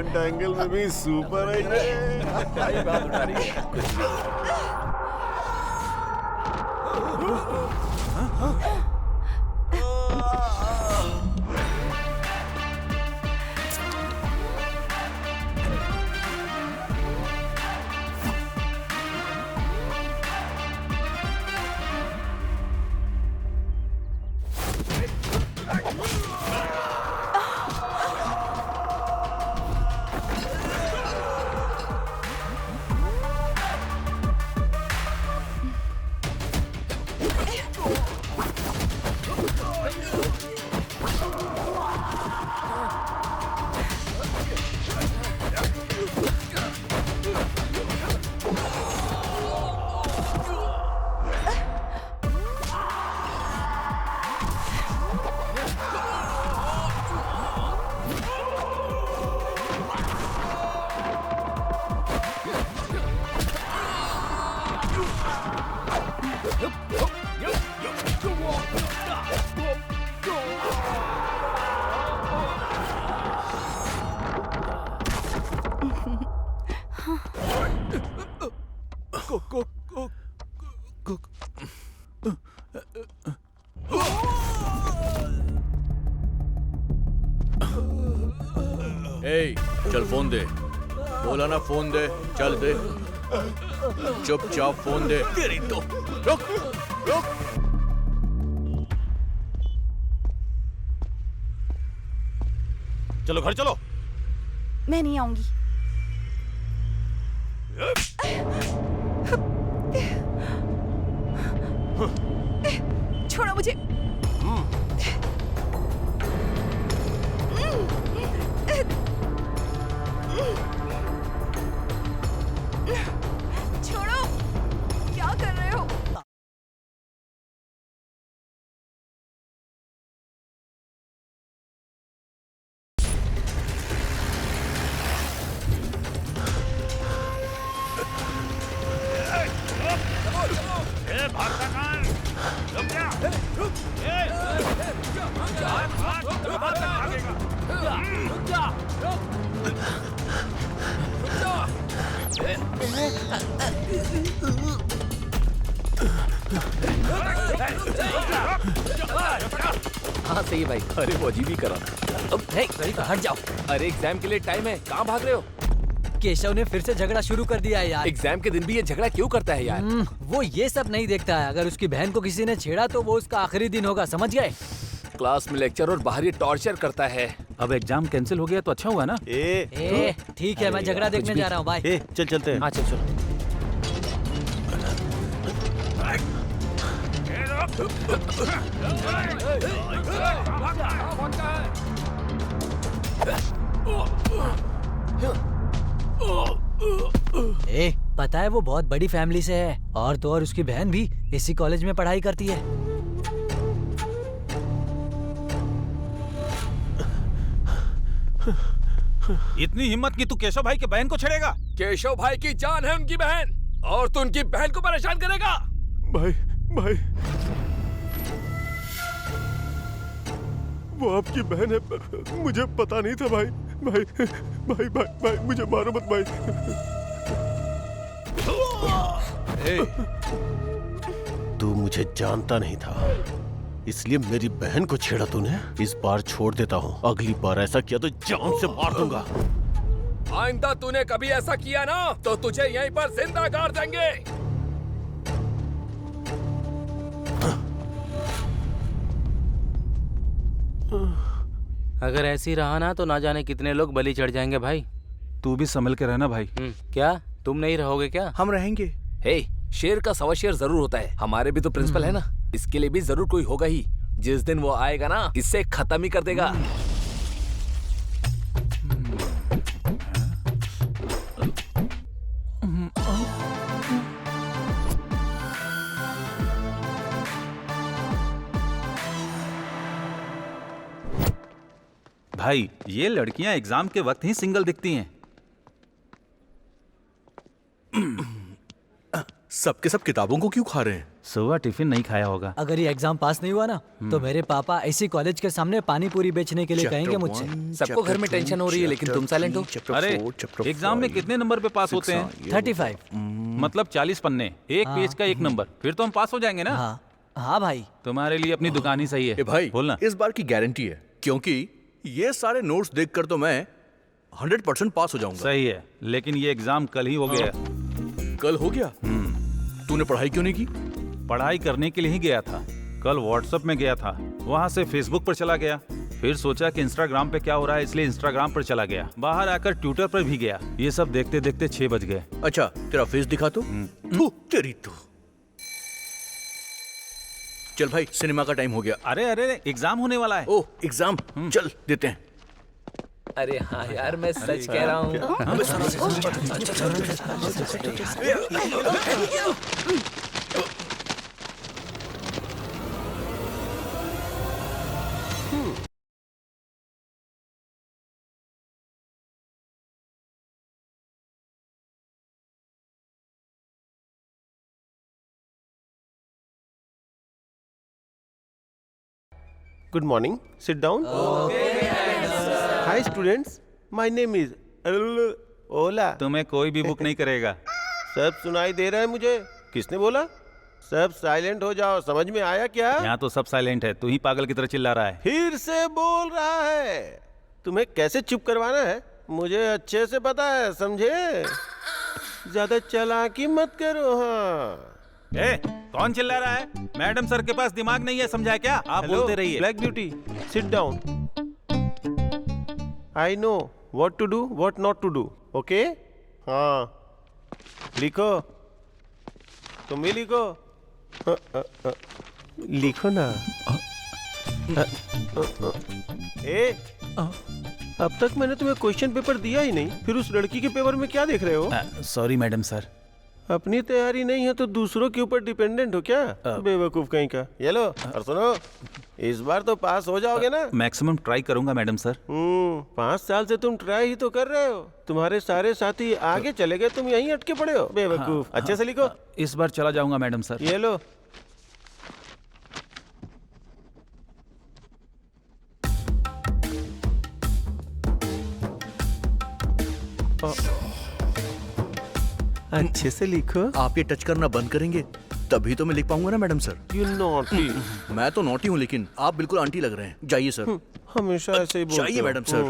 Front angle में भी super है ये। बात उठा रही है कुछ भी। चल फोन दे। बोला ना फोन दे। चल दे। चुपचाप फोन दे। तेरी तो रुक रुक। चलो घर चलो। मैं नहीं आऊंगी। छोड़ो मुझे। छोड़ो, क्या कर रहे हो? हाँ सही है भाई। अरे वो अजीब ही करा। अब नहीं हट जाओ। अरे एग्जाम के लिए टाइम है, कहाँ भाग रहे हो? केशव ने फिर से झगड़ा शुरू कर दिया है यार। एग्जाम के दिन भी ये झगड़ा क्यों करता है यार? वो ये सब नहीं देखता है। अगर उसकी बहन को किसी ने छेड़ा तो वो उसका आखिरी दिन होगा, समझ गए? क्लास में लेक्चर और बाहर ये टॉर्चर करता है। अब एग्जाम कैंसिल हो गया तो अच्छा हुआ ना। ठीक है, मैं झगड़ा देखने जा रहा हूँ। बाय। चल चलते हैं। हाँ चल चल। पता है वो बहुत बड़ी फैमिली से है और तो और उसकी बहन भी इसी कॉलेज में पढ़ाई करती है। इतनी हिम्मत की तू केशव भाई के बहन को छेड़ेगा? केशव भाई की जान है उनकी बहन और तू उनकी बहन को परेशान करेगा? भाई भाई वो आपकी बहन है, मुझे पता नहीं था भाई। भाई भाई भाई भाई मुझे मारो मत भाई। तू मुझे जानता नहीं था इसलिए मेरी बहन को छेड़ा तूने। इस बार छोड़ देता हूँ, अगली बार ऐसा किया तो जान से मार दूंगा। आइंदा तूने कभी ऐसा किया ना तो तुझे यहीं पर जिंदा गाड़ देंगे। अगर ऐसी रहा ना तो ना जाने कितने लोग बलि चढ़ जाएंगे भाई। तू भी संभल के रहना भाई। क्या तुम नहीं रहोगे क्या? हम रहेंगे। हे, शेर का सवा शेर जरूर होता है। हमारे भी तो प्रिंसिपल है ना, इसके लिए भी जरूर कोई होगा ही। जिस दिन वो आएगा ना इससे खत्म ही कर देगा। भाई ये लड़कियां एग्जाम के वक्त ही सिंगल दिखती हैं। सबके सब किताबों को क्यों खा रहे हैं? सुबह टिफिन नहीं खाया होगा। अगर ये एग्जाम पास नहीं हुआ ना तो मेरे पापा ऐसी कॉलेज के सामने पानी पूरी बेचने के लिए कहेंगे मुझसे। सबको घर में टेंशन हो रही है, लेकिन तुम साइलेंट हो। अरे एग्जाम में कितने नंबर पे पास होते हैं? 35। मतलब 40 पन्ने, एक पेज का एक नंबर, फिर तो हम पास हो जाएंगे ना। हाँ हाँ भाई। तुम्हारे लिए अपनी दुकान ही सही है। ए भाई, बोलना। इस बार की गारंटी है, क्योंकि ये सारे नोट्स देखकर तो मैं 100% पास हो जाऊंगा। सही है, लेकिन ये एग्जाम कल ही हो गया। कल हो गया? तूने पढ़ाई क्यों नहीं की? पढ़ाई करने के लिए ही गया था। कल व्हाट्सएप में गया था, वहाँ से फेसबुक पर चला गया, फिर सोचा कि इंस्टाग्राम पे क्या हो रहा है, इसलिए इंस्टाग्राम पर चला गया। बाहर आकर ट्विटर पर भी गया। ये सब देखते देखते 6 बज गए। अच्छा, तेरा फेस दिखा तो। थू, तेरी तो। चल भाई, सिनेमा का टाइम हो गया। अरे अरे, एग्जाम होने वाला है। ओह, एग्जाम, चल देते हैं। अरे हाँ यार, मैं सच कह रहा हूँ। Good morning. Sit down. Hi students. My name is Ola. तुम्हें कोई भी बुक नहीं करेगा। सब सुनाई दे रहा है मुझे। किसने बोला? सब साइलेंट हो जाओ। समझ में आया क्या? यहाँ तो सब साइलेंट है, तू ही पागल की तरह चिल्ला रहा है। फिर से बोल रहा है। तुम्हें कैसे चुप करवाना है मुझे अच्छे से पता है, समझे? ज्यादा चालाकी मत करो। हाँ, ए, कौन चिल्ला रहा है? मैडम सर के पास दिमाग नहीं है, समझा क्या? आप बोलते रहिए। Black beauty, sit down. I know what to do, what not to do. Okay? हाँ, लिखो। तुम भी लिखो। लिखो ना। ए, अब तक मैंने तुम्हें क्वेश्चन पेपर दिया ही नहीं, फिर उस लड़की के पेपर में क्या देख रहे हो? Sorry madam sir. अपनी तैयारी नहीं है तो दूसरों के ऊपर डिपेंडेंट हो क्या? बेवकूफ कहीं का। ये लो, और सुनो, इस बार तो पास हो जाओगे ना? मैक्सिमम ट्राई करूंगा मैडम सर। 5 साल से तुम ट्राई ही तो कर रहे हो। तुम्हारे सारे साथी आगे चले गए, तुम यहीं अटके पड़े हो। बेवकूफ। अच्छे से लिखो। इस बार चला जाऊंगा मैडम सर। ये लो। अच्छे से लिखो। आप ये टच करना बंद करेंगे तभी तो मैं लिख पाऊंगा ना मैडम सर। You naughty. मैं तो नॉटी हूँ, लेकिन आप बिल्कुल आंटी लग रहे हैं। जाइए सर। हमेशा ऐसे ही बोलते जाइए हो। Madam sir.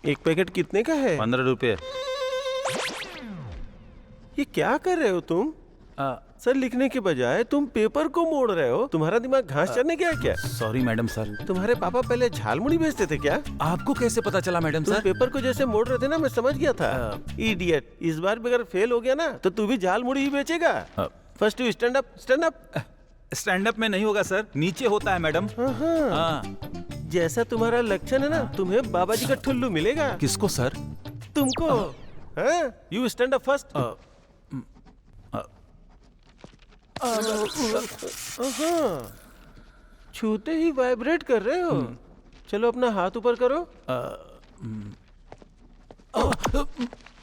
एक पैकेट कितने का है? 15 रुपए। ये क्या कर रहे हो तुम? सर, लिखने के बजाय तुम पेपर को मोड़ रहे हो। तुम्हारा दिमाग घास चरने गया क्या? Sorry madam sir. तुम्हारे पापा पहले झालमुड़ी बेचते थे क्या? आपको कैसे पता चला मैडम तुम सर? पेपर को जैसे मोड़ रहे थे ना, मैं समझ गया था। इडियट। इस बार भी अगर फेल हो गया ना तो तू भी झालमुड़ी ही बेचेगा। First you stand up, stand up. Stand up में नहीं होगा सर, नीचे होता है मैडम। जैसा तुम्हारा लक्षण है ना, तुम्हें बाबा जी का ठुल्लू मिलेगा। किसको सर? तुमको। You stand up first. छूते ही वाइब्रेट कर रहे हो। चलो अपना हाथ ऊपर करो।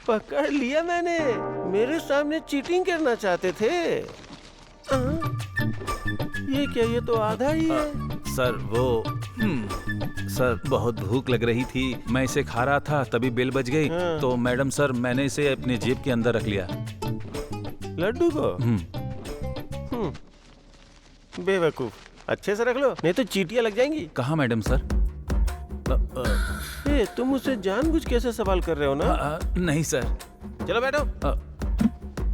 पकड़ लिया मैंने। मेरे सामने चीटिंग करना चाहते थे। ये क्या, ये तो आधा ही है। सर वो सर बहुत भूख लग रही थी, मैं इसे खा रहा था, तभी बेल बज गई। तो मैडम सर मैंने इसे अपने जेब के अंदर रख लिया। लड्डू को? बेवकूफ। अच्छे से रख लो, नहीं तो चीटियां लग जाएंगी। कहाँ मैडम सर? तुम मुझसे जानबूझ कैसे सवाल कर रहे हो ना? नहीं सर। चलो बैठो।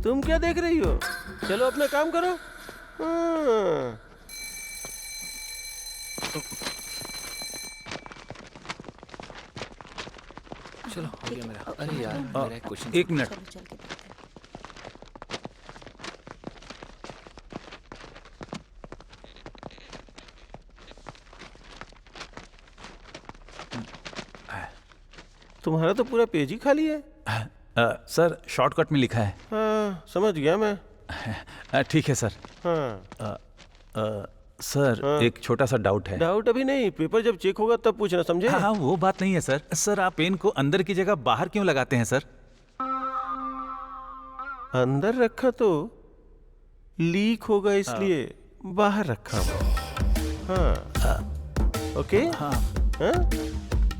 तुम क्या देख रही हो? चलो अपना काम करो। चलो हो गया मेरा। अरे यार, मेरा एक क्वेश्चन। 1 मिनट। तुम्हारा तो पूरा पेज ही खाली है। सर शॉर्टकट में लिखा है। हाँ, समझ गया मैं। ठीक है सर। सर एक छोटा सा डाउट है। डाउट अभी नहीं, पेपर जब चेक होगा तब पूछना, समझे? हाँ वो बात नहीं है सर। सर आप पेन को अंदर की जगह बाहर क्यों लगाते हैं सर? अंदर रखा तो लीक होगा, इसलिए बाहर रखा हुआ। हाँ ओके। हाँ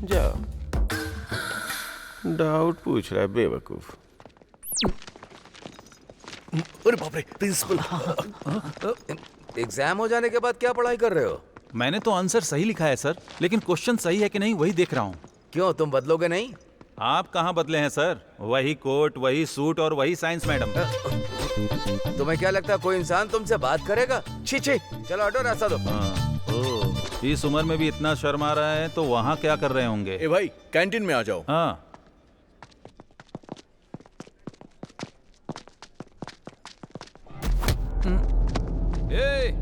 जाओ। डाउट पूछ रहा है बेवकूफ। अरे बाप रे, प्रिंसिपल। एग्जाम हो जाने के बाद क्या पढ़ाई कर रहे हो? मैंने तो आंसर सही लिखा है सर, लेकिन क्वेश्चन सही है कि नहीं वही देख रहा हूँ। क्यों, तुम बदलोगे नहीं? आप कहाँ बदले हैं सर? वही कोट, वही सूट और वही साइंस मैडम। तुम्हें क्या लगता है कोई इंसान तुमसे बात करेगा? छी छी, चलो हटो, रास्ता दो। इस उम्र में भी इतना शर्म आ रहा है तो वहाँ क्या कर रहे होंगे? ए भाई, कैंटीन में आ जाओ। हाँ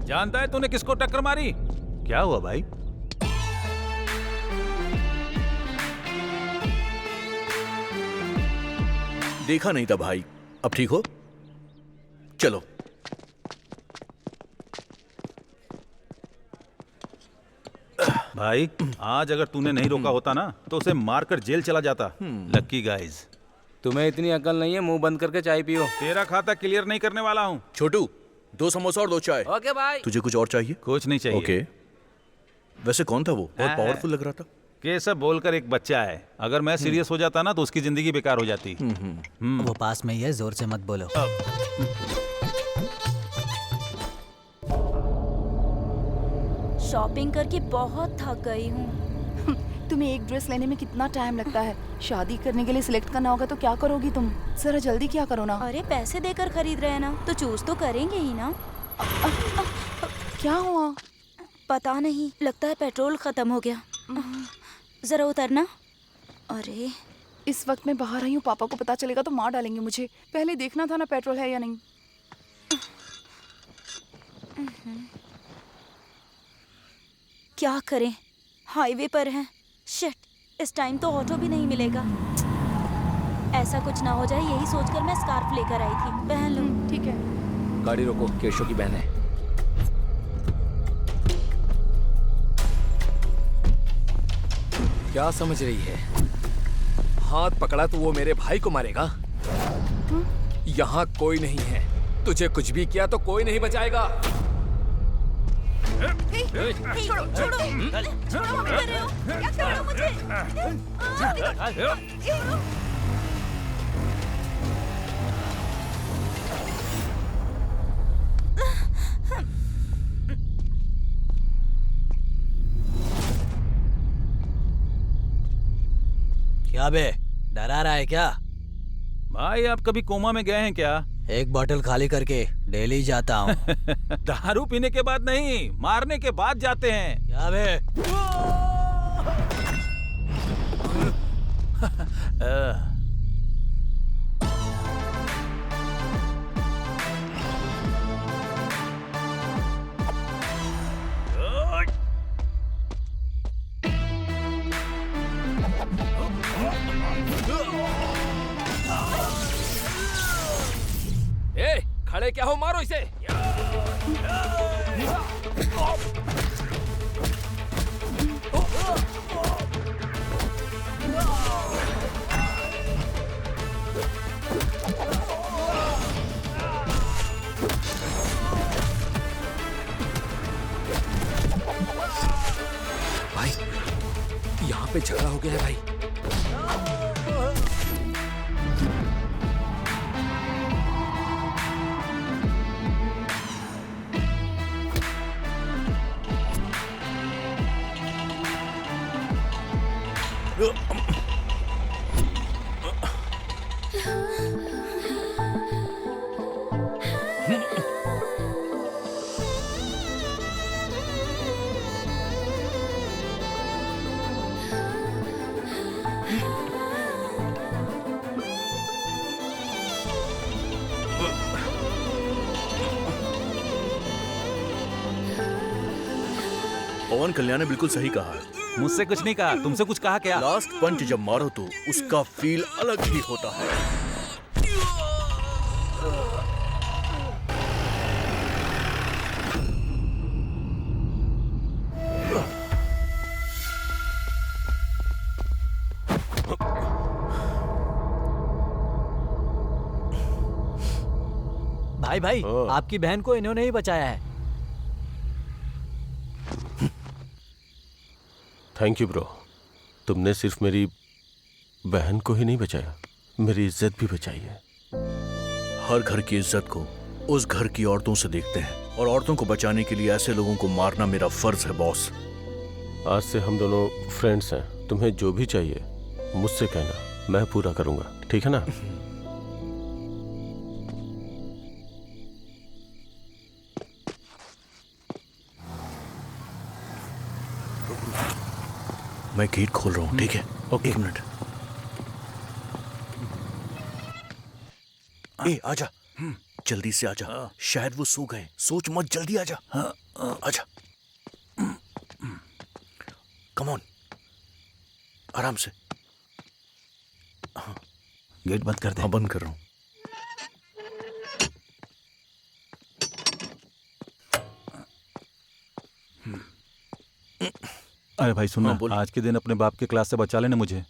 जानता है तूने किसको टक्कर मारी? क्या हुआ भाई? देखा नहीं था भाई। अब ठीक हो? चलो। भाई आज अगर तूने नहीं रोका होता ना तो उसे मारकर जेल चला जाता। लक्की गाइज। तुम्हें इतनी अकल नहीं है, मुंह बंद करके चाय पियो। तेरा खाता क्लियर नहीं करने वाला हूँ। छोटू, 2 समोसा और 2 चाय। ओके भाई। तुझे कुछ और चाहिए? कुछ नहीं चाहिए। ओके। वैसे कौन था वो? बहुत पावरफुल लग रहा था। केशव बोलकर एक बच्चा है, अगर मैं सीरियस हो जाता ना तो उसकी जिंदगी बेकार हो जाती। वो पास में ही है, जोर से मत बोलो। शॉपिंग करके बहुत थक गई हूँ। तुम्हें एक ड्रेस लेने में कितना टाइम लगता है? शादी करने के लिए सिलेक्ट करना होगा तो क्या करोगी तुम? जरा जल्दी क्या करो ना। अरे पैसे देकर खरीद रहे हैं ना, तो चूज तो करेंगे ही ना। क्या हुआ? पता नहीं, लगता है पेट्रोल खत्म हो गया। जरा उतरना। अरे इस वक्त मैं बाहर आई हूँ, पापा को पता चलेगा तो मार डालेंगे मुझे। पहले देखना था ना पेट्रोल है या नहीं। क्या करें, हाईवे पर हैं। शिट, इस टाइम तो ऑटो भी नहीं मिलेगा। ऐसा कुछ ना हो जाए, यही सोचकर मैं स्कार्फ लेकर आई थी। पहन लो। ठीक है। गाड़ी रोको, केशव की बहन है। क्या समझ रही है? हाथ पकड़ा तो वो मेरे भाई को मारेगा? यहाँ कोई नहीं है, तुझे कुछ भी किया तो कोई नहीं बचाएगा। छोड़ो छोड़ो छोड़ो, मत कर रहे हो? क्या कर रहे हो मुझे? क्या बे, डरा रहा है क्या? भाई आप कभी कोमा में गए हैं क्या? एक बोतल खाली करके डेली जाता हूँ। दारू पीने के बाद नहीं, मारने के बाद जाते हैं। क्या बे? ए, खड़े क्या हो, मारो इसे। भाई, यहाँ पे झगड़ा हो गया है भाई। पवन कल्याण ने बिल्कुल सही कहा है। मुझसे कुछ नहीं कहा, तुमसे कुछ कहा क्या? लास्ट पंच जब मारो तो उसका फील अलग ही होता है। भाई भाई ओ। आपकी बहन को इन्होंने ही बचाया है। Thank you bro. तुमने सिर्फ मेरी बहन को ही नहीं बचाया, मेरी इज्जत भी बचाई है। हर घर की इज्जत को उस घर की औरतों से देखते हैं, और औरतों को बचाने के लिए ऐसे लोगों को मारना मेरा फर्ज है बॉस। आज से हम दोनों फ्रेंड्स हैं। तुम्हें जो भी चाहिए मुझसे कहना, मैं पूरा करूंगा, ठीक है ना? मैं गेट खोल रहा हूँ, ठीक है? ओके। 1 मिनट। ए आजा, जल्दी से आजा। शायद वो सो गए। सोच मत, जल्दी आजा। आजा। कम ऑन, आराम से। गेट बंद कर दे। हाँ, बंद कर रहा हूँ। अरे भाई सुनना, हाँ, बोल। आज के दिन अपने बाप के क्लास से बचा लेना मुझे।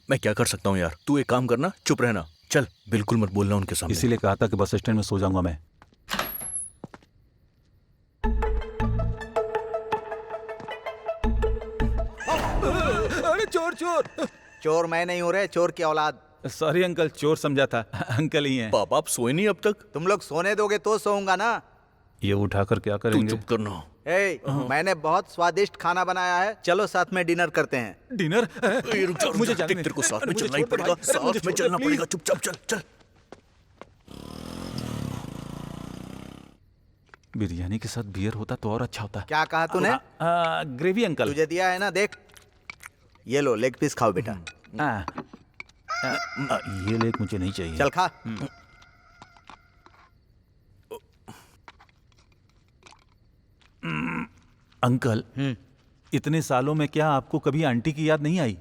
मैं क्या कर सकता हूँ यार? तू एक काम करना, चुप रहना। चल, बिल्कुल मत बोलना उनके सामने। इसीलिए कहा था कि बस स्टैंड में सो जाऊंगा मैं। अरे चोर चोर! चोर मैं नहीं हूँ रे, चोर की औलाद। सॉरी अंकल, चोर समझा था। अंकल ही हैं। बाप, आप सोए नहीं अब तक? तुम लोग सोने दोगे तो सोऊंगा ना। ये उठाकर क्या तू करेंगे? चुप करना। ए, मैंने बहुत स्वादिष्ट खाना बनाया है, चलो साथ में डिनर करते हैं। डिनर? ए, रुक जा, मुझे देख, जाने तेरे को दे। साथ अरे में मुझे चलना ही छोड़ दे पड़ेगा। भाई। अरे मुझे साथ में छोड़ दे, चलना प्लीज। पड़ेगा। चुपचाप चल चल। बिरयानी के साथ बियर होता तो और अच्छा होता। क्या कहा तूने? Gravy uncle. तुझे दिया है ना, देख। ये लो, लेग पीस खाओ बेटा। ये लेग मुझे नहीं चाहिए। चल खा। अंकल, इतने सालों में क्या आपको कभी आंटी की याद नहीं आई?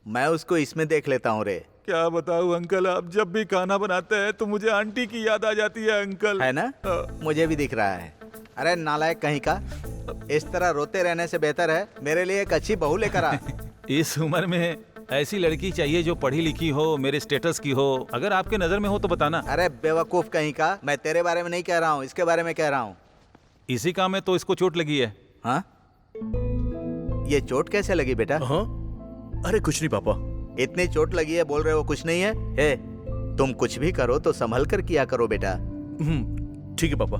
मैं उसको इसमें देख लेता हूँ रे। क्या बताऊं अंकल, आप जब भी खाना बनाते हैं तो मुझे आंटी की याद आ जाती है अंकल। है ना? मुझे भी दिख रहा है। अरे नालायक कहीं का, इस तरह रोते रहने से बेहतर है मेरे लिए एक अच्छी बहू लेकर आ। इस उम्र में ऐसी लड़की चाहिए जो पढ़ी लिखी हो, मेरे स्टेटस की हो। अगर आपके नजर में हो तो बताना। अरे बेवकूफ कहीं का, मैं तेरे बारे में नहीं कह रहा हूँ, इसके बारे में कह रहा हूँ। इसी काम में तो इसको चोट लगी है। हाँ? ये चोट कैसे लगी बेटा? हाँ? अरे कुछ नहीं पापा। इतनी चोट लगी है, बोल रहे हो कुछ नहीं है? हे, तुम कुछ भी करो तो संभल कर किया करो बेटा। ठीक है पापा।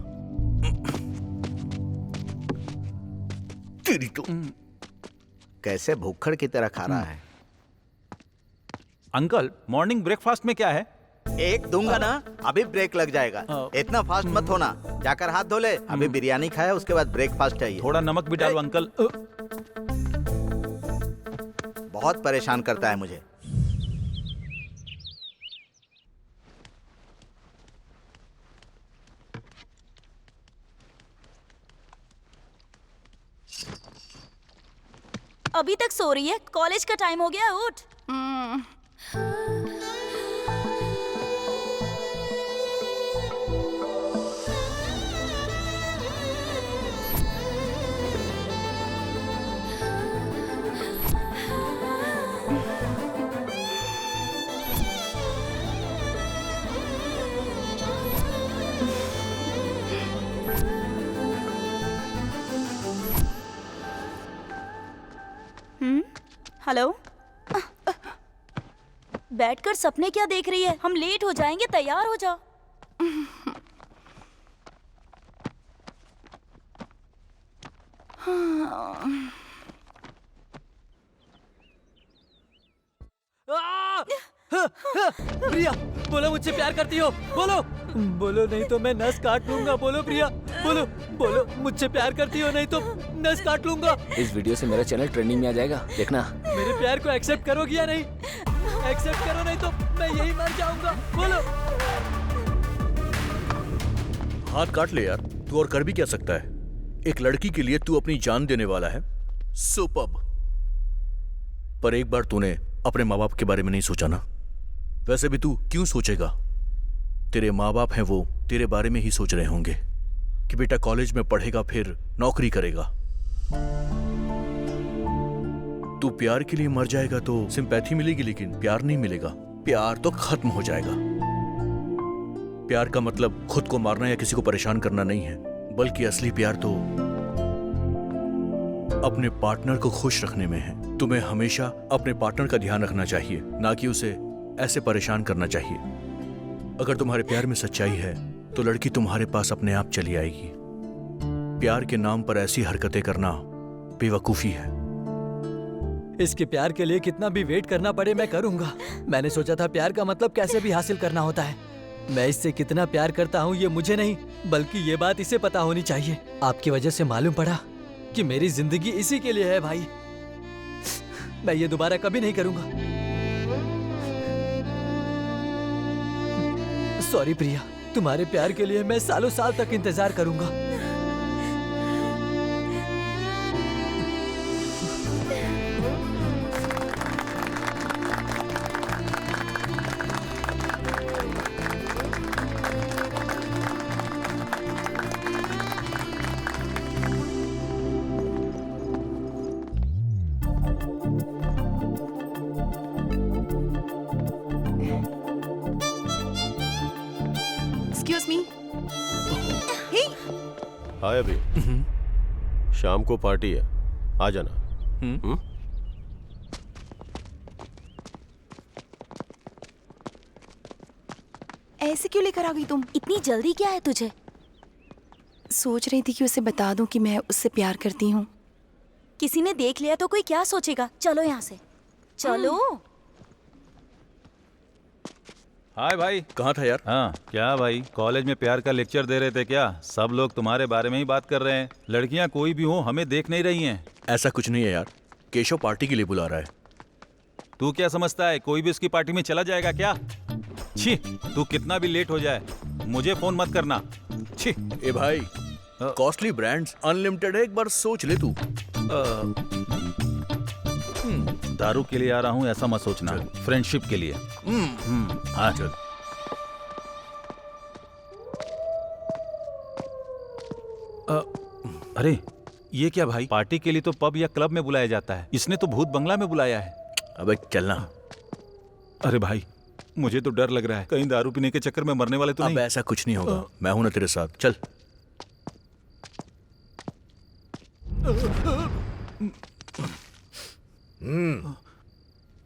तेरी तो कैसे भूखड़ की तरह खा रहा है। अंकल, मॉर्निंग ब्रेकफास्ट में क्या है? एक दूंगा ना, अभी ब्रेक लग जाएगा। इतना फास्ट मत होना, जाकर हाथ धो ले। अभी बिरयानी खाया, उसके बाद ब्रेकफास्ट चाहिए। थोड़ा नमक भी डालो अंकल। बहुत परेशान करता है मुझे। अभी तक सो रही है? कॉलेज का टाइम हो गया, उठ। हेलो। बैठकर सपने क्या देख रही है? हम लेट हो जाएंगे, तैयार हो जा। प्रिया, बोलो मुझसे प्यार करती हो? बोलो। बोलो नहीं तो मैं नस काट लूंगा। बोलो प्रिया, बोलो बोलो मुझसे प्यार करती हो, नहीं तो नस काट लूंगा। इस वीडियो से मेरा चैनल ट्रेंडिंग में आ जाएगा, देखना। मेरे प्यार को एक्सेप्ट करोगी या नहीं? एक्सेप्ट करो, नहीं तो मैं यही मर जाऊंगा। बोलो। हाथ काट ले यार, तू और कर भी क्या सकता है? एक लड़की के लिए तू अपनी जान देने वाला है। सुपर्ब। पर एक बार तूने अपने माँ बाप के बारे में नहीं सोचा ना? वैसे भी तू क्यों सोचेगा? तेरे माँ बाप हैं, वो तेरे बारे में ही सोच रहे होंगे कि बेटा कॉलेज में पढ़ेगा, फिर नौकरी करेगा। तू प्यार के लिए मर जाएगा तो सिंपैथी मिलेगी, लेकिन प्यार नहीं मिलेगा। प्यार तो खत्म हो जाएगा। प्यार का मतलब खुद को मारना या किसी को परेशान करना नहीं है, बल्कि असली प्यार तो अपने पार्टनर को खुश रखने में है। तुम्हें हमेशा अपने पार्टनर का ध्यान रखना चाहिए, ना कि उसे ऐसे परेशान करना चाहिए। अगर तुम्हारे प्यार में सच्चाई है तो लड़की तुम्हारे पास अपने आप चली आएगी। प्यार के नाम पर ऐसी हरकतें करना बेवकूफी है। इसके प्यार के लिए कितना भी वेट करना पड़े मैं करूंगा। मैंने सोचा था प्यार का मतलब कैसे भी हासिल करना होता है। मैं इससे कितना प्यार करता हूँ ये मुझे नहीं, बल्कि ये बात इसे पता होनी चाहिए। आपकी वजह से मालूम पड़ा कि मेरी जिंदगी इसी के लिए है भाई। मैं ये दोबारा कभी नहीं करूंगा। सॉरी प्रिया, तुम्हारे प्यार के लिए मैं सालों साल तक इंतजार करूंगा। Excuse me. हे, हाय अभी, शाम को पार्टी है, आ जाना। ऐसे क्यों लेकर आ गई तुम? इतनी जल्दी क्या है तुझे? सोच रही थी कि उसे बता दूं कि मैं उससे प्यार करती हूँ। किसी ने देख लिया तो कोई क्या सोचेगा? चलो यहाँ से, चलो। हाय भाई। कहाँ था यार? हाँ क्या भाई, कॉलेज में प्यार का लेक्चर दे रहे थे क्या? सब लोग तुम्हारे बारे में ही बात कर रहे हैं। लड़कियां कोई भी हो हमें देख नहीं रही हैं। ऐसा कुछ नहीं है यार, केशव पार्टी के लिए बुला रहा है। तू क्या समझता है कोई भी उसकी पार्टी में चला जाएगा क्या? छी, तू कितना भी लेट हो जाए मुझे फोन मत करना। छी। ए भाई, कॉस्टली ब्रांड्स अनलिमिटेड है, एक बार सोच ले तू। दारू के लिए आ रहा हूँ ऐसा मत सोचना, फ्रेंडशिप के लिए। हाँ चल। अरे ये क्या भाई, पार्टी के लिए तो पब या क्लब में बुलाया जाता है, इसने तो भूत बंगला में बुलाया है। अबे चलना। अरे भाई मुझे तो डर लग रहा है, कहीं दारू पीने के चक्कर में मरने वाले तो नहीं। अब ऐसा कुछ नहीं होगा, मैं हूं ना तेरे साथ, चल।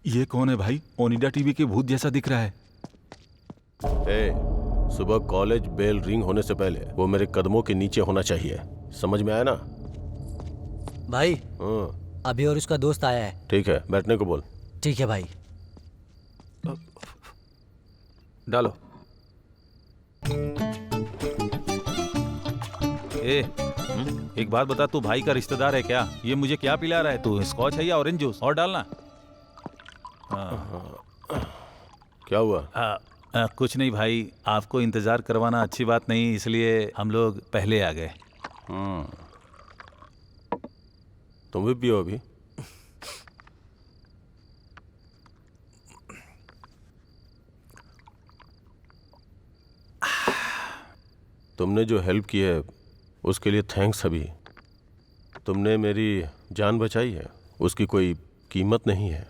ये कौन है भाई? ओनिडा टीवी के भूत जैसा दिख रहा है। सुबह कॉलेज बेल रिंग होने से पहले वो मेरे कदमों के नीचे होना चाहिए, समझ में आया ना? भाई अभी और उसका दोस्त आया है। ठीक है, बैठने को बोल। ठीक है भाई। डालो। एक बात बता, तू भाई का रिश्तेदार है क्या? ये मुझे क्या पिला रहा है तू? स्कॉच है या ऑरेंज जूस? और डालना। क्या हुआ? कुछ नहीं भाई, आपको इंतजार करवाना अच्छी बात नहीं, इसलिए हम लोग पहले आ गए। तुम भी पियो अभी। तुमने जो हेल्प की है उसके लिए थैंक्स अभी। तुमने मेरी जान बचाई है, उसकी कोई कीमत नहीं है।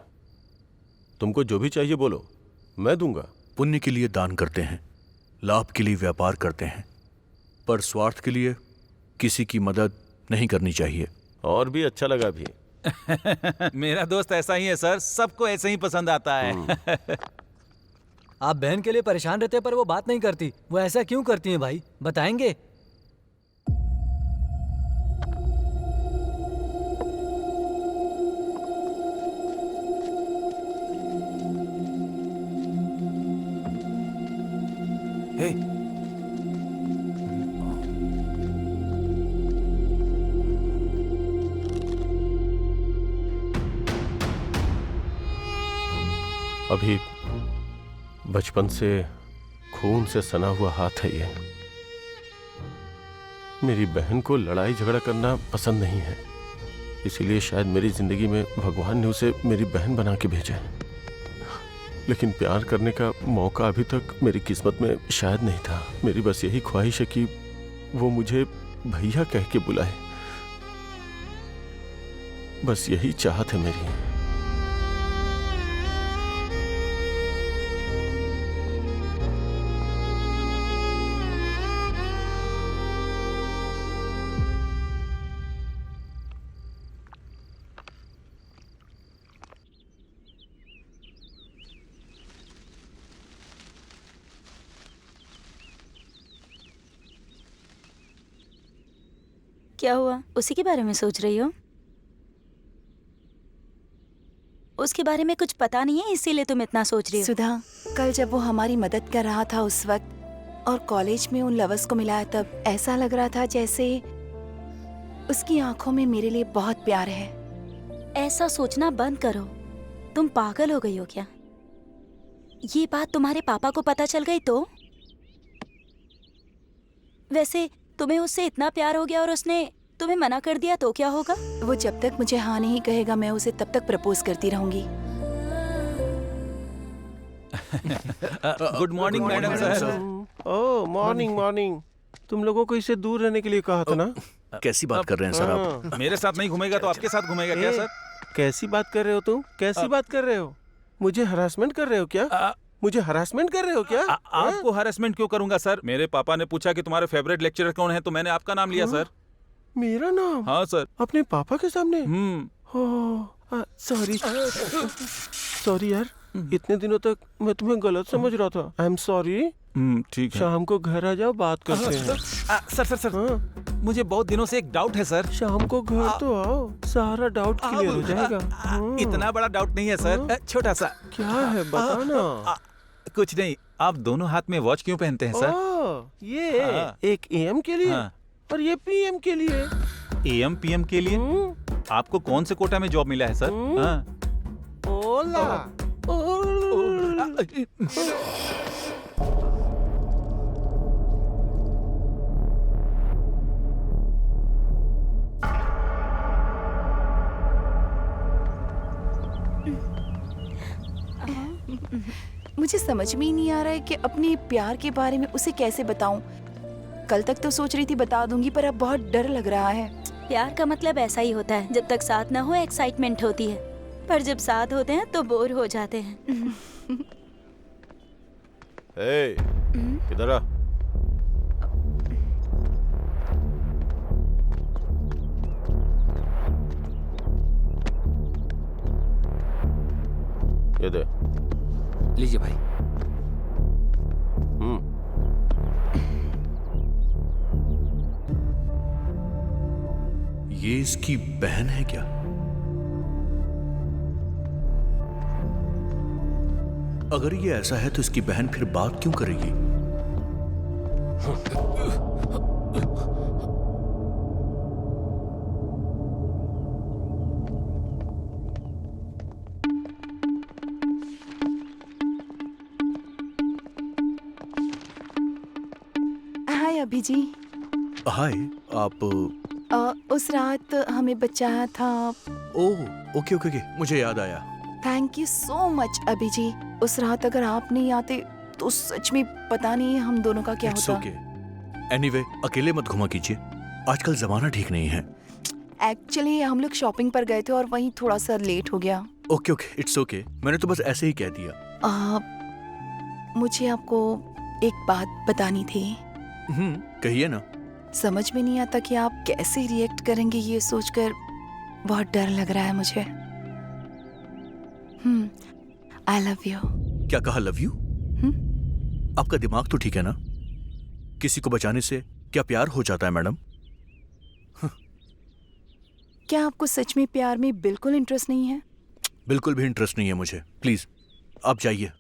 तुमको जो भी चाहिए बोलो, मैं दूंगा। पुण्य के लिए दान करते हैं, लाभ के लिए व्यापार करते हैं, पर स्वार्थ के लिए किसी की मदद नहीं करनी चाहिए। और भी अच्छा लगा भी। मेरा दोस्त ऐसा ही है सर, सबको ऐसे ही पसंद आता है। आप बहन के लिए परेशान रहते पर वो बात नहीं करती, वो ऐसा क्यों करती हैं भाई, बताएंगे? हे, अभी बचपन से खून से सना हुआ हाथ है ये। मेरी बहन को लड़ाई झगड़ा करना पसंद नहीं है, इसीलिए शायद मेरी जिंदगी में भगवान ने उसे मेरी बहन बना के भेजा है। लेकिन प्यार करने का मौका अभी तक मेरी किस्मत में शायद नहीं था। मेरी बस यही ख्वाहिश है कि वो मुझे भैया कह के बुलाए, बस यही चाहत है मेरी। क्या हुआ? उसी के बारे में सोच रही हो? उसके बारे में कुछ पता नहीं है इसीलिए तुम इतना सोच रही हो? सुधा, कल जब वो हमारी मदद कर रहा था उस वक्त और कॉलेज में उन लवर्स को मिलाया तब ऐसा लग रहा था जैसे उसकी आंखों में मेरे लिए बहुत प्यार है। ऐसा सोचना बंद करो। तुम पागल हो गई हो क्या? ये बात तुम्हारे पापा को पता चल गई तो? वैसे तुम्हें उससे इतना प्यार हो गया और उसने तुम्हें मना कर दिया तो क्या होगा? वो जब तक मुझे हाँ नहीं कहेगा मैं उसे तब तक प्रपोज करती रहूंगी। Good morning madam sir. Oh morning morning. तुम लोगों को इससे दूर रहने के लिए कहा था ना? कैसी बात कर रहे हैं सर आप? हाँ। मेरे साथ नहीं घूमेगा तो आपके साथ घूमेगा क्या सर? कैसी बात कर रहे हो तुम? कैसी बात कर रहे हो? मुझे हरासमेंट कर रहे हो क्या? मुझे हरासमेंट कर रहे हो क्या? आपको हरासमेंट क्यों करूंगा सर? मेरे पापा ने पूछा कि तुम्हारे फेवरेट लेक्चरर कौन है तो मैंने आपका नाम लिया सर। मेरा नाम? हाँ सर। अपने पापा के सामने? हम्म। सॉरी सॉरी यार, इतने दिनों तक मैं तुम्हें गलत समझ रहा था। I am sorry. ठीक है। शाम को घर आ जाओ, बात करते हैं। सर सर सर हाँ, मुझे बहुत दिनों से एक डाउट है सर। शाम को घर तो आओ, सारा डाउट क्लियर हो जाएगा। हाँ। इतना बड़ा डाउट नहीं है सर, छोटा सा। क्या है बताना। कुछ नहीं, आप दोनों हाथ में वॉच क्यों पहनते हैं सर? ये हाँ। एक एएम के लिए हाँ। और ये पीएम के लिए। एएम पीएम के लिए? आपको कौन से कोटा में जॉब मिला है सर? हाँ। ओला। मुझे समझ में ही नहीं आ रहा है कि अपने प्यार के बारे में उसे कैसे बताऊं। कल तक तो सोच रही थी बता दूंगी पर अब बहुत डर लग रहा है। प्यार का मतलब ऐसा ही होता है, जब तक साथ ना हो एक्साइटमेंट होती है, पर जब साथ होते हैं तो बोर हो जाते हैं। किधर आ? ये दे। लीजिए भाई। ये इसकी बहन है क्या? अगर ये ऐसा है तो इसकी बहन फिर बात क्यों करेगी? हाय अभी जी। हाय, आप? उस रात हमें बचाया था। ओह, ओके ओके ओके, मुझे याद आया। थैंक यू सो मच अभी जी। उस रात अगर आप नहीं आते तो सच में पता नहीं हम दोनों का क्या It's होता। okay. Anyway, अकेले मत घुमा कीजिए, आजकल जमाना ठीक नहीं है। एक्चुअली हम लोग शॉपिंग पर गए थे और वहीं थोड़ा सा लेट हो गया। ओके ओके, इट्स ओके, मैंने तो बस ऐसे ही कह दिया। मुझे आपको एक बात बतानी थी। कहिए ना। समझ में नहीं आता कि आप कैसे रिएक्ट करेंगे, ये सोचकर बहुत डर लग रहा है मुझे। I love you. क्या कहा लव यू? आपका दिमाग तो ठीक है ना? किसी को बचाने से क्या प्यार हो जाता है मैडम? क्या आपको सच में प्यार में बिल्कुल इंटरेस्ट नहीं है? बिल्कुल भी इंटरेस्ट नहीं है मुझे, प्लीज आप जाइए।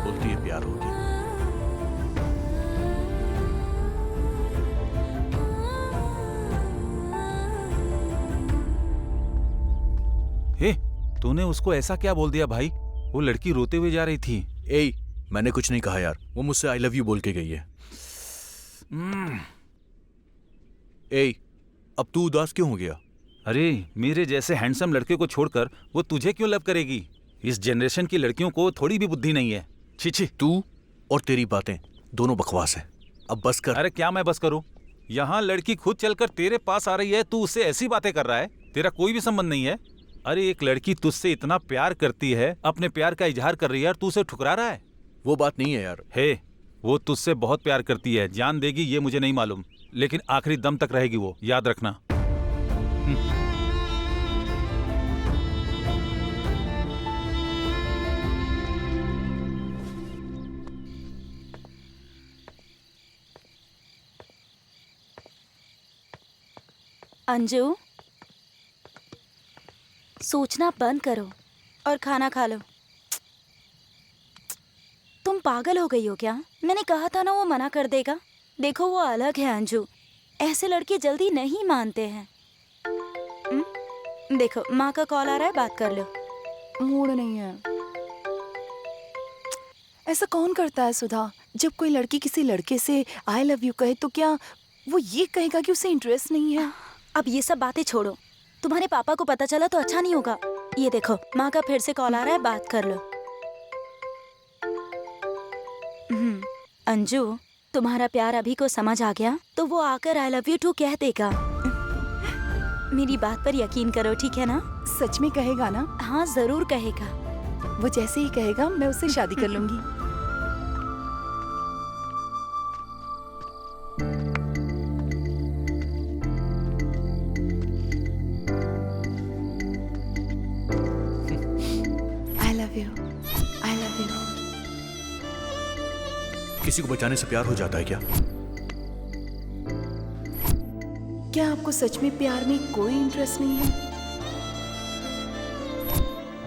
बोलती है प्यार हो गया। हे, तूने उसको ऐसा क्या बोल दिया भाई? वो लड़की रोते हुए जा रही थी। ए, मैंने कुछ नहीं कहा यार, वो मुझसे आई लव यू बोल के गई है। ए, अब तू उदास क्यों हो गया? अरे, मेरे जैसे हैंडसम लड़के को छोड़कर वो तुझे क्यों लव करेगी? इस जनरेशन की लड़कियों को थोड़ी भी बुद्धि नहीं है। छी छी। तू और तेरी बातें दोनों बकवास है, अब बस कर। अरे क्या मैं बस करूं? यहाँ लड़की खुद चलकर तेरे पास आ रही है, तू उससे ऐसी बातें कर रहा है? तेरा कोई भी संबंध नहीं है। अरे एक लड़की तुझसे इतना प्यार करती है, अपने प्यार का इजहार कर रही है और तू उसे ठुकरा रहा है। वो बात नहीं है यार। हे, वो तुझसे बहुत प्यार करती है, जान देगी ये मुझे नहीं मालूम, लेकिन आखिरी दम तक रहेगी वो, याद रखना। अंजू, सोचना बंद करो और खाना खा लो। तुम पागल हो गई हो क्या? मैंने कहा था ना वो मना कर देगा। देखो वो अलग है अंजू, ऐसे लड़के जल्दी नहीं मानते हैं। देखो माँ का कॉल आ रहा है, बात कर लो। मूड नहीं है। ऐसा कौन करता है सुधा? जब कोई लड़की किसी लड़के से आई लव यू कहे तो क्या वो ये कहेगा कि उसे इंटरेस्ट नहीं है? अब ये सब बातें छोड़ो, तुम्हारे पापा को पता चला तो अच्छा नहीं होगा। ये देखो माँ का फिर से कॉल आ रहा है, बात कर लो। अंजू, तुम्हारा प्यार अभी को समझ आ गया तो वो आकर आई लव यू टू कह देगा। मेरी बात पर यकीन करो, ठीक है ना? सच में कहेगा ना? हाँ जरूर कहेगा। वो जैसे ही कहेगा मैं उससे शादी कर लूंगी। I love you. I love you. किसी को बचाने से प्यार हो जाता है क्या? क्या आपको सच में प्यार में कोई इंटरेस्ट नहीं है?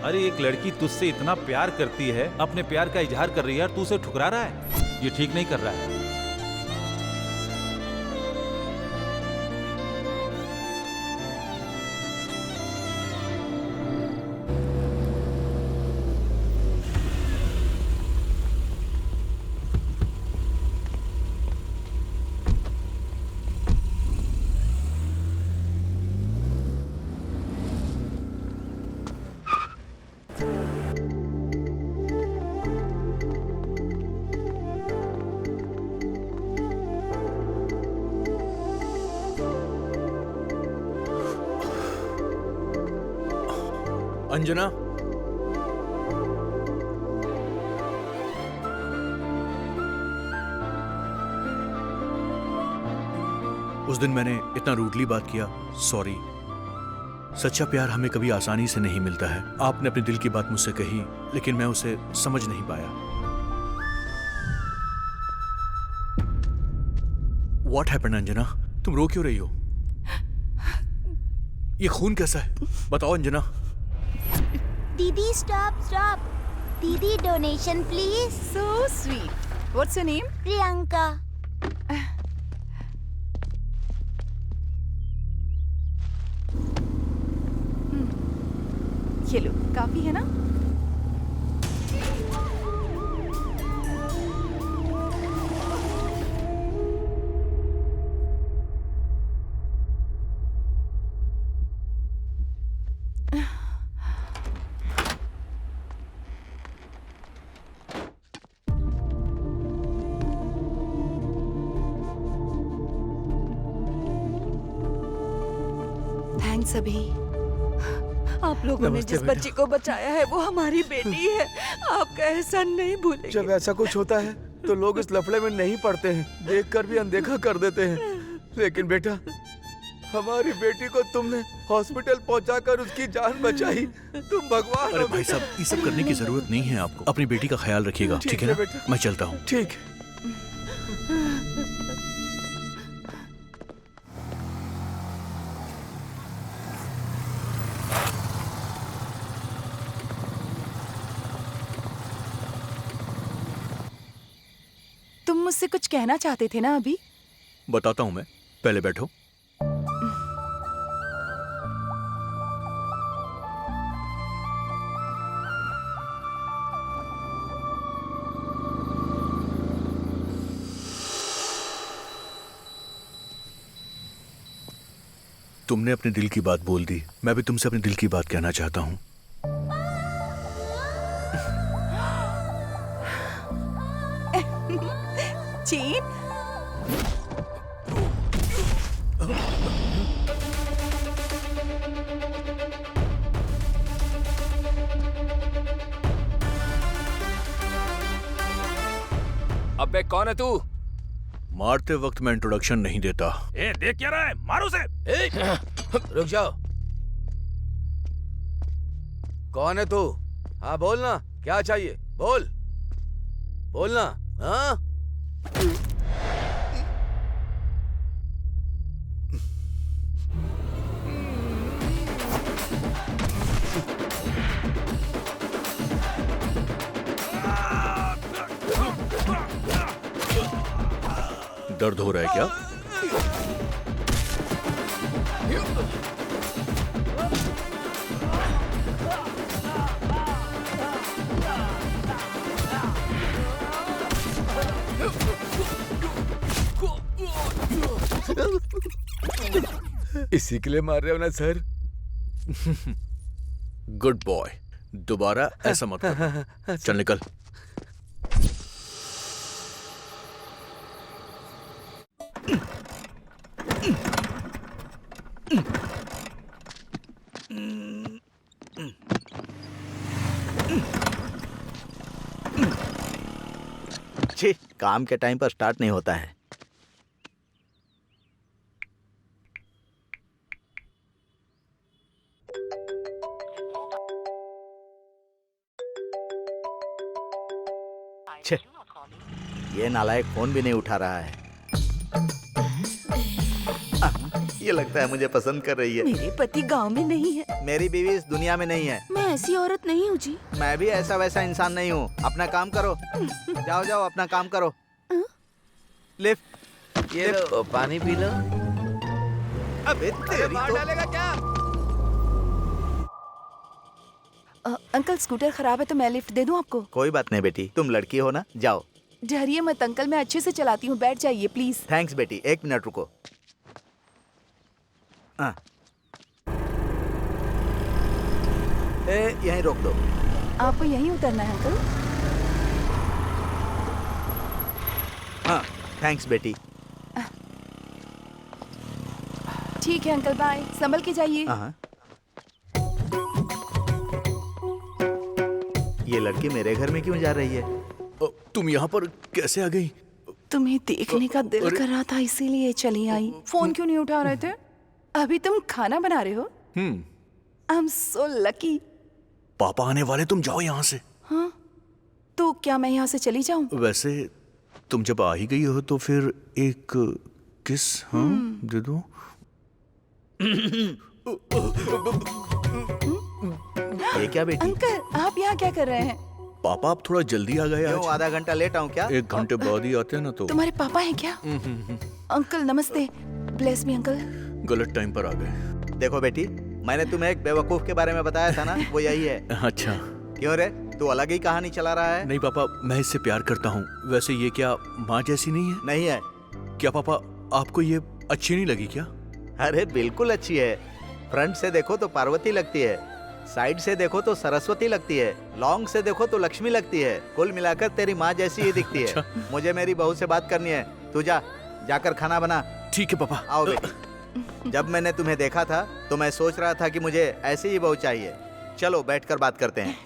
अरे एक लड़की तुझसे इतना प्यार करती है, अपने प्यार का इजहार कर रही है और तू उसे ठुकरा रहा है। ये ठीक नहीं कर रहा है। अंजना, उस दिन मैंने इतना रूडली बात किया, सॉरी। सच्चा प्यार हमें कभी आसानी से नहीं मिलता है। आपने अपने दिल की बात मुझसे कही, लेकिन मैं उसे समझ नहीं पाया। What happened, Anjana? तुम रो क्यों रही हो? ये खून कैसा है? बताओ अंजना। दीदी स्टॉप स्टॉप। दीदी donation please. So sweet. What's your name? Priyanka. ये लो, काफी है ना? थैंक्स अभी। आप लोगों ने जिस बच्ची को बचाया है वो हमारी बेटी है। आपका एहसान नहीं भूलेंगे। जब ऐसा कुछ होता है तो लोग इस लफड़े में नहीं पड़ते हैं, देखकर भी अनदेखा कर देते हैं। लेकिन बेटा, हमारी बेटी को तुमने हॉस्पिटल पहुंचाकर उसकी जान बचाई। तुम भगवान अरे हो भाई बेटा। साहब, ये सब करने की जरूरत नहीं है आपको। अपनी बेटी का ख्याल रखिएगा, ठीक है ना? बेटा। मैं चलता हूँ। ठीक। तुम मुझसे कुछ कहना चाहते थे ना अभी? बताता हूँ मैं, पहले बैठो। तुमने अपने दिल की बात बोल दी, मैं भी तुमसे अपने दिल की बात कहना चाहता हूँ। चीन, अबे कौन है तू? मारते वक्त मैं इंट्रोडक्शन नहीं देता। ए, देख क्या रहा है? मारो उसे। रुक जाओ। कौन है तू? हाँ बोलना, क्या चाहिए? बोल, बोलना। हाँ? दर्द हो रहा है क्या? इसी के लिए मार रहे हो ना सर? गुड बॉय, दोबारा ऐसा मत कर। चल निकल। छी, काम के टाइम पर स्टार्ट नहीं होता है। छे, ये नालायक फोन भी नहीं उठा रहा है। ये लगता है मुझे पसंद कर रही है। मेरे पति गांव में नहीं है। मेरी बीवी इस दुनिया में नहीं है। मैं ऐसी औरत नहीं हूँ जी। मैं भी ऐसा वैसा इंसान नहीं हूँ। अपना काम करो। जाओ जाओ अपना काम करो। लिफ्ट, ये लो, पानी पी लो। अबे तेरी तो... डालेगा क्या? अंकल स्कूटर खराब है तो मैं लिफ्ट दे दूं आपको? कोई बात नहीं बेटी, तुम लड़की हो ना, जाओ। डरिए मत अंकल, मैं अच्छे से चलाती हूँ, बैठ जाइए प्लीज। थैंक्स बेटी, 1 मिनट रुको। यहीं रोक दो। आपको यहीं उतरना है अंकल? हाँ, थैंक्स बेटी। ठीक है अंकल, बाय, संभल के जाइए। हाँ। ये लड़की मेरे घर में क्यों जा रही है? तुम यहाँ पर कैसे आ गई? तुम्हें देखने का दिल कर रहा था इसीलिए चली आई। फोन क्यों नहीं उठा रहे थे? अभी तुम खाना बना रहे हो? I am so lucky. पापा आने वाले, तुम जाओ यहाँ से। हाँ, तो क्या मैं यहाँ से चली जाऊँ? वैसे तुम जब आ ही गई हो तो फिर एक किस दे दो। ये क्या बेटी? अंकल आप यहाँ क्या कर रहे हैं? पापा आप थोड़ा जल्दी आ गए क्यों, आज? आधा घंटा लेट आऊँ क्या? 1 घंटे बाद ही आते हैं ना तो। तुम्हारे पापा हैं क्या? अंकल नमस्ते, ब्लेस मी अंकल। गलत टाइम पर आ गए। देखो बेटी, मैंने तुम्हें एक बेवकूफ के बारे में बताया था ना, वो यही है। अच्छा। क्यों रे, तू अलग ही कहानी चला रहा है? नहीं पापा, मैं इससे प्यार करता हूँ। वैसे ये क्या माँ जैसी नहीं है? नहीं है। क्या पापा आपको ये अच्छी नहीं लगी क्या? अरे बिल्कुल अच्छी है। फ्रंट से देखो तो पार्वती लगती है, साइड से देखो तो सरस्वती लगती है, लॉन्ग से देखो तो लक्ष्मी लगती है। कुल मिलाकर तेरी माँ जैसी ही दिखती है। अच्छा। मुझे मेरी बहू से बात करनी है। तू जाकर खाना बना। ठीक है पापा। आओ बेटी। जब मैंने तुम्हें देखा था तो मैं सोच रहा था कि मुझे ऐसी ही बहू चाहिए। चलो बैठकर बात करते हैं।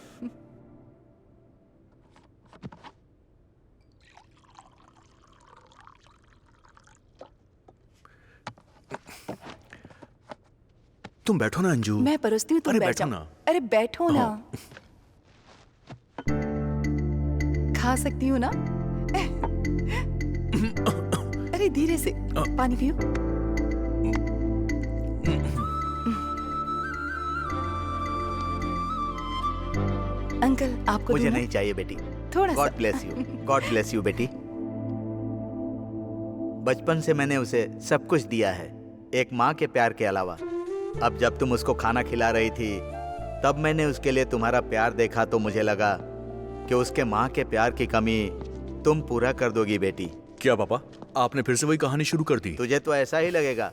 तुम बैठो ना अंजू। मैं परोसती हूँ, तुम अरे बैठ बैठो जाओ। ना। अरे बैठो ना। हाँ। खा सकती हूँ ना? अरे धीरे से, पानी पियो। अंकल आपको मुझे दूँ ना? नहीं चाहिए बेटी। थोड़ा सा। God bless you. God bless you बेटी। बचपन से मैंने उसे सब कुछ दिया है, एक माँ के प्यार के अलावा। अब जब तुम उसको खाना खिला रही थी तब मैंने उसके लिए तुम्हारा प्यार देखा तो मुझे लगा कि उसके माँ के प्यार की कमी तुम पूरा कर दोगी बेटी। क्या पापा, आपने फिर से वही कहानी शुरू कर दी? तुझे तो ऐसा ही लगेगा।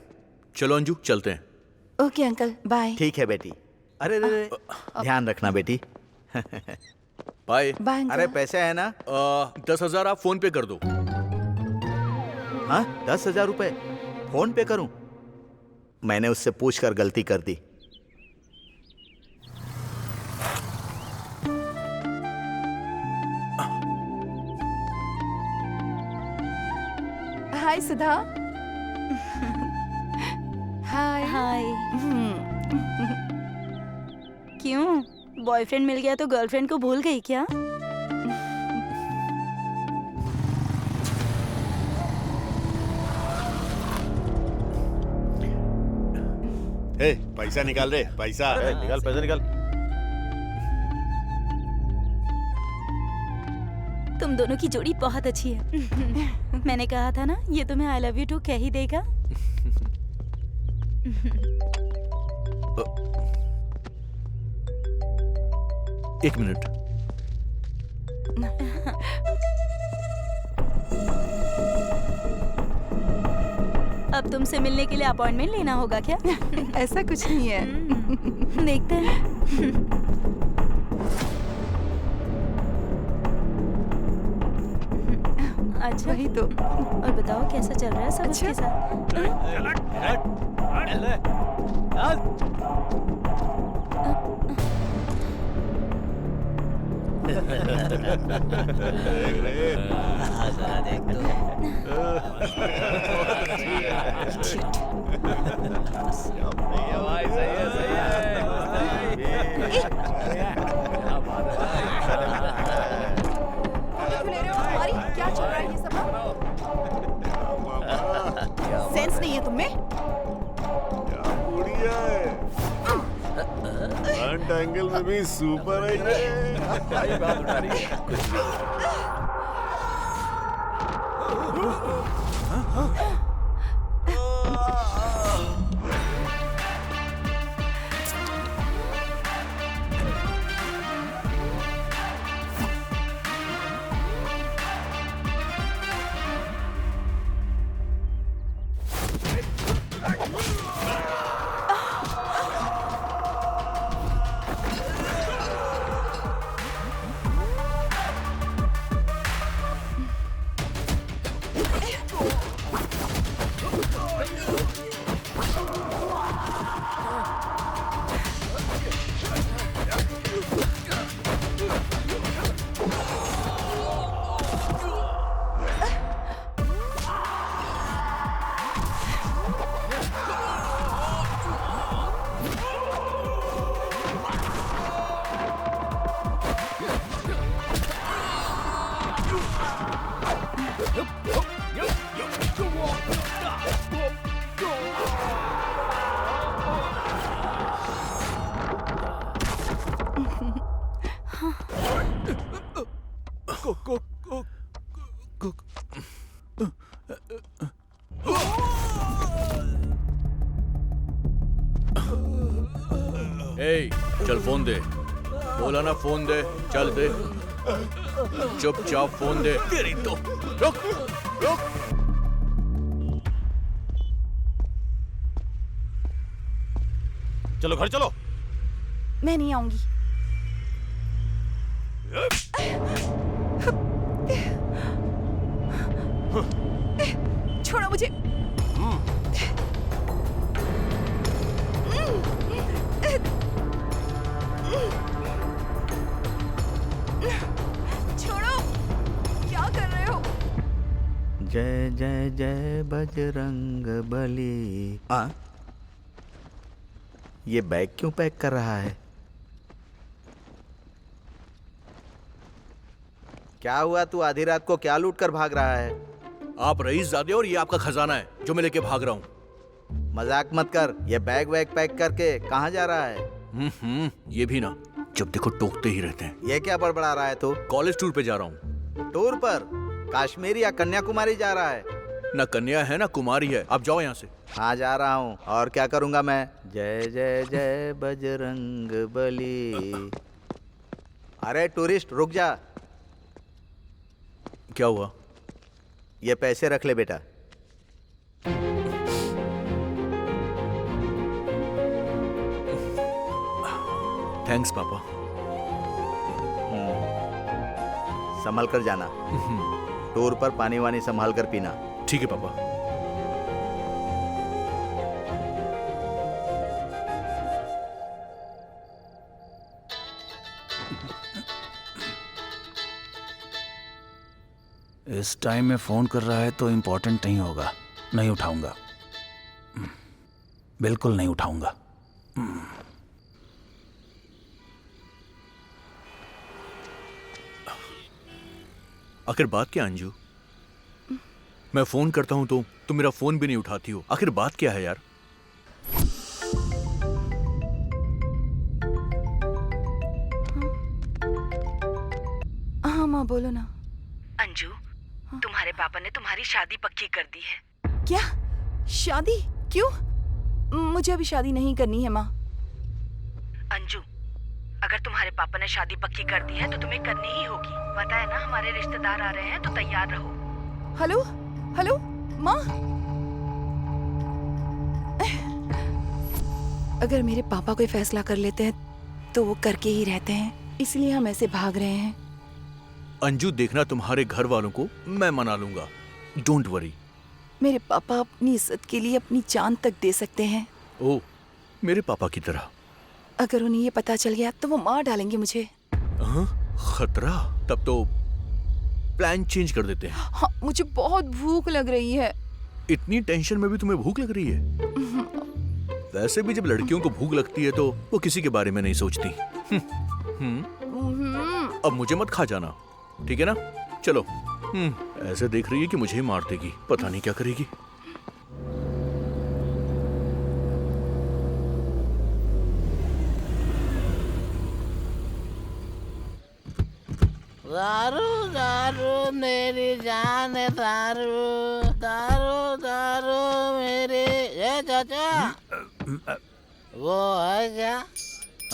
चलो अंजू चलते हैं। Okay uncle, bye. ठीक है बेटी। अरे रे, ध्यान रखना बेटी। बाय। Bye uncle. अरे पैसे है ना? 10,000 आप फोन पे कर दो। हाँ, 10,000 रुपए फोन पे करूं? मैंने उससे पूछकर गलती कर दी। हाय सुधा। हाय। हाय। क्यों, बॉयफ्रेंड मिल गया तो गर्लफ्रेंड को भूल गई क्या? ए, पैसा निकाल रे, पैसा। निकाल पैसा निकाल। तुम दोनों की जोड़ी बहुत अच्छी है। मैंने कहा था ना ये तुम्हें आई लव यू टू कह ही देगा। एक मिनट। अब तुमसे मिलने के लिए अपॉइंटमेंट लेना होगा क्या? ऐसा कुछ नहीं है। देखते हैं। अच्छा वही तो। और बताओ कैसा चल रहा है सब उसके साथ? क्या चल रहा है ये सब? सेंस नहीं है तुम्हें? बढ़िया है। फ्रंट एंगल में भी सुपर है। भाई बात उठा रही है। ए, चल फोन दे। बोला ना फोन दे, चल दे। चुपचाप फोन दे। तेरी तो रुक रुक। चलो घर चलो। मैं नहीं आऊंगी। छोड़ो मुझे। छोड़ो, क्या कर रहे हो? जय जय जय बजरंग बली। ये बैग क्यों पैक कर रहा है? क्या हुआ? तू आधी रात को क्या लूट कर भाग रहा है? आप रईसजादे और ये आपका खजाना है जो मैं लेके भाग रहा हूँ। मजाक मत कर। ये बैग वैग पैक करके कहाँ जा रहा है? ये भी ना, जब देखो टोकते ही रहते हैं। ये क्या बड़बड़ा रहा है तू? कॉलेज टूर पे जा रहा हूँ। टूर पर? कश्मीर या कन्याकुमारी जा रहा है? ना कन्या है ना कुमारी है। आप जाओ यहाँ से। हाँ जा रहा हूँ। और क्या करूँगा मैं? जय जय जय बजरंग बली। अरे टूरिस्ट रुक जा। क्या हुआ? ये पैसे रख ले बेटा। थैंक्स पापा। संभल कर जाना। टूर पर पानी वानी संभाल कर पीना। ठीक है पापा। इस टाइम में फोन कर रहा है तो इम्पोर्टेंट नहीं होगा। नहीं उठाऊंगा, बिल्कुल नहीं उठाऊंगा। आखिर बात क्या अंजू? मैं फोन करता हूं तो तुम मेरा फोन भी नहीं उठाती हो। आखिर बात क्या है यार? हाँ बोलो ना। अंजू, तुम्हारे पापा ने तुम्हारी शादी पक्की कर दी है। क्या? शादी? क्यों? मुझे अभी शादी नहीं करनी है माँ। अंजू, अगर तुम्हारे पापा ने शादी पक्की कर दी है तो तुम्हें करनी ही होगी। पता है ना, हमारे रिश्तेदार आ रहे हैं तो तैयार रहो। हेलो हेलो माँ, अगर मेरे पापा कोई फैसला कर लेते हैं तो वो करके ही रहते हैं, इसलिए हम ऐसे भाग रहे हैं। अंजू, देखना तुम्हारे घर वालों को मैं मना लूंगा, डोंट वरी। मेरे पापा अपनी इज्जत के लिए अपनी जान तक दे सकते हैं। ओ, मेरे पापा की तरह। अगर उन्हें ये पता चल गया तो वो मार डालेंगे मुझे। हाँ, खतरा? तब तो प्लान चेंज कर देते हैं। हाँ, मुझे बहुत भूख लग रही है। इतनी टेंशन में भी तुम्हें भूख लग रही है? वैसे भी जब लड़कियों को भूख लगती है तो वो किसी के बारे में नहीं सोचती। अब मुझे मत खा जाना, ठीक है ना? चलो। ऐसे देख रही है कि मुझे ही मार देगी, पता नहीं क्या करेगी। दारू दारू मेरी जान है, दारू दारू दारू मेरी। ये चाचा, वो है क्या?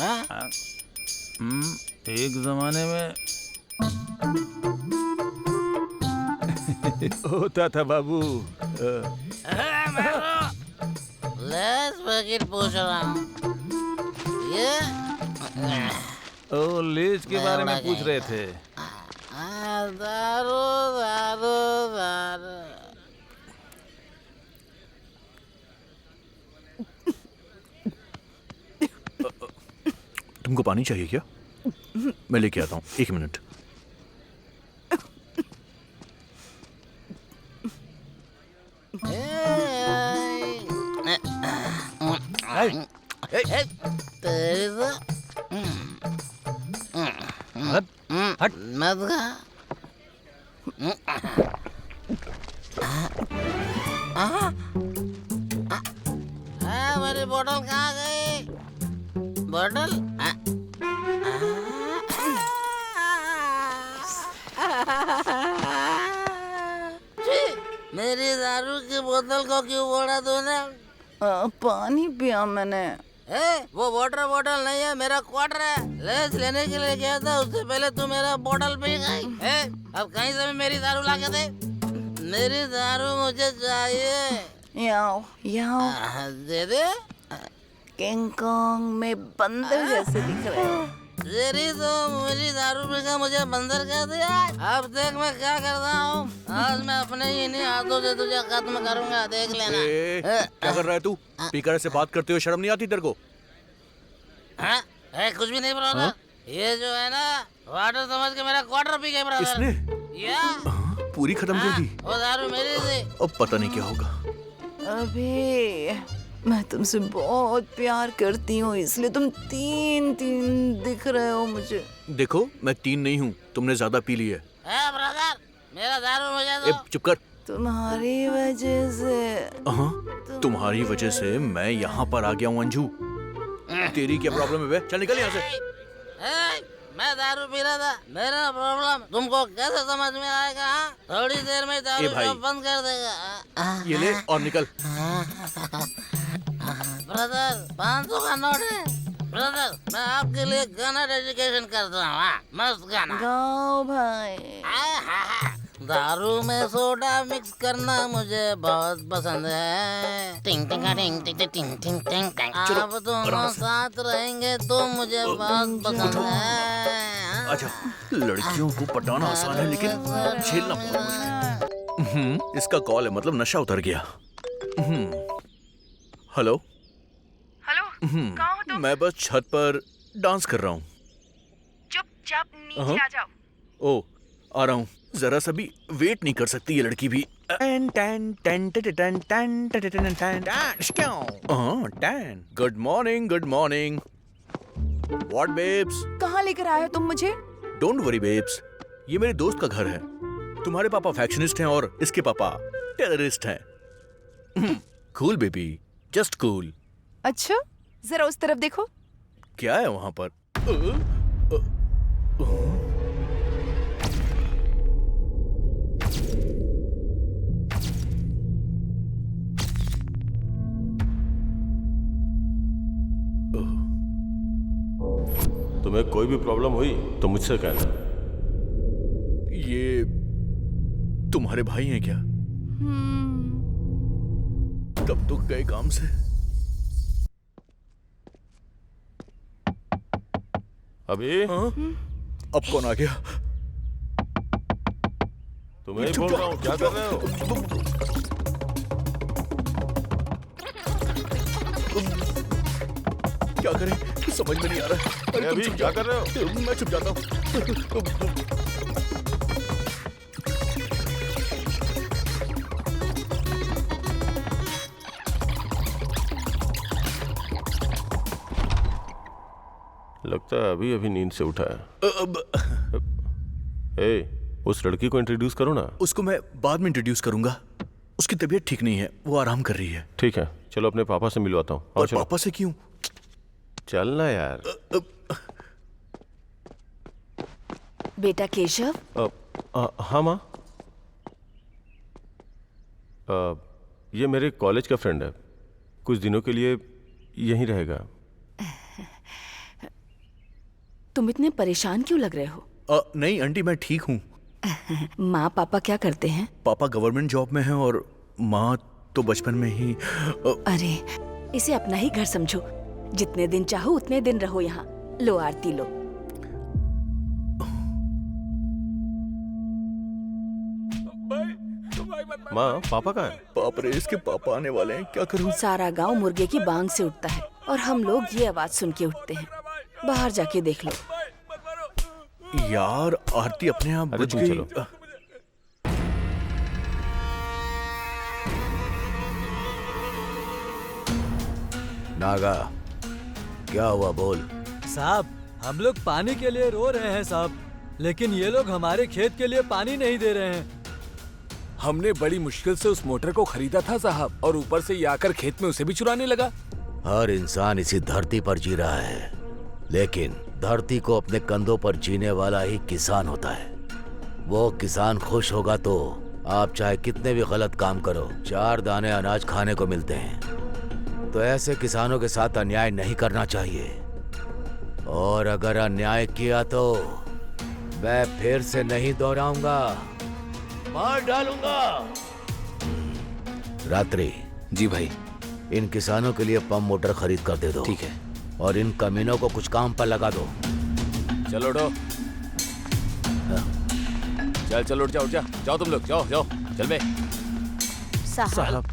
हाँ? एक जमाने में होता था बाबू। लेस बकेट पूछ रहा हूँ। ये ओ, लेज के बारे में पूछ रहे थे। दारू दारू दारू। तुमको पानी चाहिए क्या? मैं लेके आता हूँ, 1 मिनट। तेरी तो हट मत खा। मेरी बोतल कहाँ गई? बोतल? मेरी दारू की बोतल को क्यों फोड़ा तूने? पानी पिया मैंने। वो वाटर बोतल नहीं है, मेरा क्वार्टर है। लेस लेने के लिए गया था, उससे पहले तू मेरा बोतल पी गई। अब कहीं से भी मेरी दारू ला के दे। मेरी दारू मुझे चाहिए। याओ याओ। दे दे। किंग कॉन्ग में बंदर जैसे दिख रहे हो। तेरी तो मेरी दारू पी के मुझे बंदर कह दिया। अब देख मैं क्या करता हूँ। आज मैं अपने ही इन्हीं हाथों से तुझे खत्म करूंगा, देख लेना। क्या कर रहा है तू? स्पीकर से बात करते हुए शर्म नहीं आती तेरे को? कुछ भी नहीं ब्रदर। ये जो है ना, वाटर समझ के मेरा क्वार्टर पी गए ब्रदर। इसने? या पूरी खत्म कर दी। वो दारू मेरी थी। अब पता नहीं क्या होगा। अबे, मैं तुमसे बहुत प्यार करती हूँ, इसलिए तुम तीन दिख रहे हो मुझे। देखो, मैं 3 नहीं हूँ, तुमने ज्यादा पी ली है। ब्रदर, मेरा दारू मुझे दो। चुप कर। तुम्हारी वजह से। तुम्हारी वजह से मैं यहाँ पर आ गया हूँ अंजू। तेरी क्या प्रॉब्लम है बे? चल निकल यहाँ से। मैं दारू पी रहा था, मेरा प्रॉब्लम तुमको कैसे समझ में आएगा? थोड़ी देर में दारू बंद कर देगा। ये ले और निकल। ब्रदर, 500 का नोट है। ब्रदर, मैं आपके लिए गाना डेडिकेशन करता हूँ। मस्त गाना गाओ भाई। दारू में सोडा मिक्स करना मुझे बहुत पसंद है। टिंग टिंग टिंग टिंग टिंग टिंग टिंग टिंग। आप दोनों साथ रहेंगे तो मुझे बहुत पसंद है। अच्छा, लड़कियों को पटाना आसान है लेकिन झेलना बहुत मुश्किल। इसका कॉल है, मतलब नशा उतर गया। हेलो हेलो, कहाँ हो तुम? मैं बस छत पर डांस कर रहा हूँ। चुपचाप नीचे आ जाओ। ओ, आ रहा हूँ। जरा सा भी वेट नहीं कर सकती ये लड़की भी। Good morning, good morning. What babes? कहाँ लेकर आए हो तुम मुझे? डोंट वरी बेब्स, ये मेरे दोस्त का घर है। तुम्हारे पापा फैक्शनिस्ट हैं और इसके पापा टेररिस्ट हैं। Cool baby, just cool. अच्छा, जरा उस तरफ देखो। क्या है वहां पर? तुम्हें कोई भी प्रॉब्लम हुई तो मुझसे कहना। ये तुम्हारे भाई हैं क्या? तब तो गए काम से। अभी अब कौन आ गया? तुम्हें बोल रहा हूँ, क्या कर रहे हो? क्या करें समझ में नहीं आ रहा है। अरे अभी तुम चुप क्या जाओ। कर रहे हो? मैं चुप जाता हूँ। लगता है अभी अभी नींद से उठा है। उस लड़की को इंट्रोड्यूस करो ना। उसको मैं बाद में इंट्रोड्यूस करूंगा। उसकी तबीयत ठीक नहीं है, वो आराम कर रही है। ठीक है, चलो अपने पापा से मिलवाता हूँ। और पापा से क्यों? चलना यार। बेटा केशव। हाँ माँ। ये मेरे कॉलेज का फ्रेंड है, कुछ दिनों के लिए यहीं रहेगा। तुम इतने परेशान क्यों लग रहे हो? नहीं आंटी, मैं ठीक हूँ। माँ पापा क्या करते हैं? पापा गवर्नमेंट जॉब में हैं और माँ तो बचपन में ही। अरे इसे अपना ही घर समझो। जितने दिन चाहो उतने दिन रहो यहाँ। लो आरती लो। माँ पापा कहाँ है? बाप रे, इसके पापा आने वाले हैं, क्या करूँ? सारा गांव मुर्गे की बांग से उठता है और हम लोग ये आवाज सुन के उठते हैं। बाहर जाके देख लो। यार आरती अपने आप बच तुम गई। चलो। नागा, क्या हुआ बोल। साहब हम लोग पानी के लिए रो रहे हैं साहब, लेकिन ये लोग हमारे खेत के लिए पानी नहीं दे रहे हैं। हमने बड़ी मुश्किल से उस मोटर को खरीदा था साहब, और ऊपर से ये आकर खेत में उसे भी चुराने लगा। हर इंसान इसी धरती पर जी रहा है, लेकिन धरती को अपने कंधों पर जीने वाला ही किसान होता है। वो किसान खुश होगा तो आप चाहे कितने भी गलत काम करो, 4 दाने अनाज खाने को मिलते हैं। तो ऐसे किसानों के साथ अन्याय नहीं करना चाहिए, और अगर अन्याय किया तो मैं फिर से नहीं दोहराऊंगा, मार डालूंगा। रात्रि। जी भाई। इन किसानों के लिए पंप मोटर खरीद कर दे दो। ठीक है। और इन कमीनों को कुछ काम पर लगा दो। चलो उठो। चल चल उठ जा जाओ तुम लोग, जाओ जाओ चल बे। साहब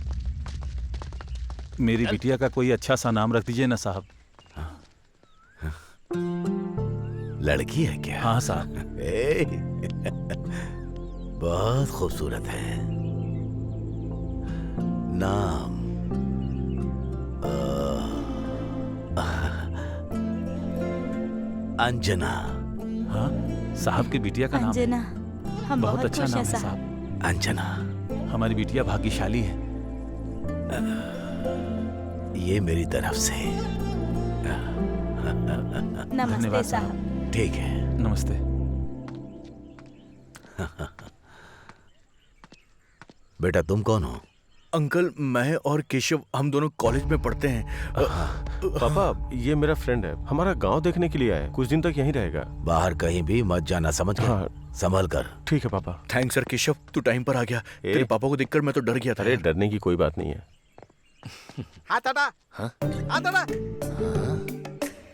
मेरी बिटिया का कोई अच्छा सा नाम रख दीजिए ना साहब। लड़की है क्या? हाँ साहब। बहुत खूबसूरत है। नाम अंजना। हाँ साहब की बिटिया का नाम है। अंजना, हम बहुत बहुत अच्छा खुश नाम हैं है साहब। साहब। अंजना, हमारी बिटिया भाग्यशाली है। ये मेरी तरफ से। नमस्ते धन्यवाद साहब। ठीक है। नमस्ते। बेटा तुम कौन हो? अंकल, मैं और केशव हम दोनों कॉलेज में पढ़ते हैं। पापा ये मेरा फ्रेंड है, हमारा गांव देखने के लिए आया है, कुछ दिन तक यहीं रहेगा। बाहर कहीं भी मत जाना, समझ गया? हाँ। संभल कर। ठीक है पापा। Thanks sir. केशव तू टाइम पर आ गया। तेरे पापा को देखकर मैं तो डर गया था। अरे डरने की कोई बात नहीं है। हाँ दादा। हाँ? हाँ दादा।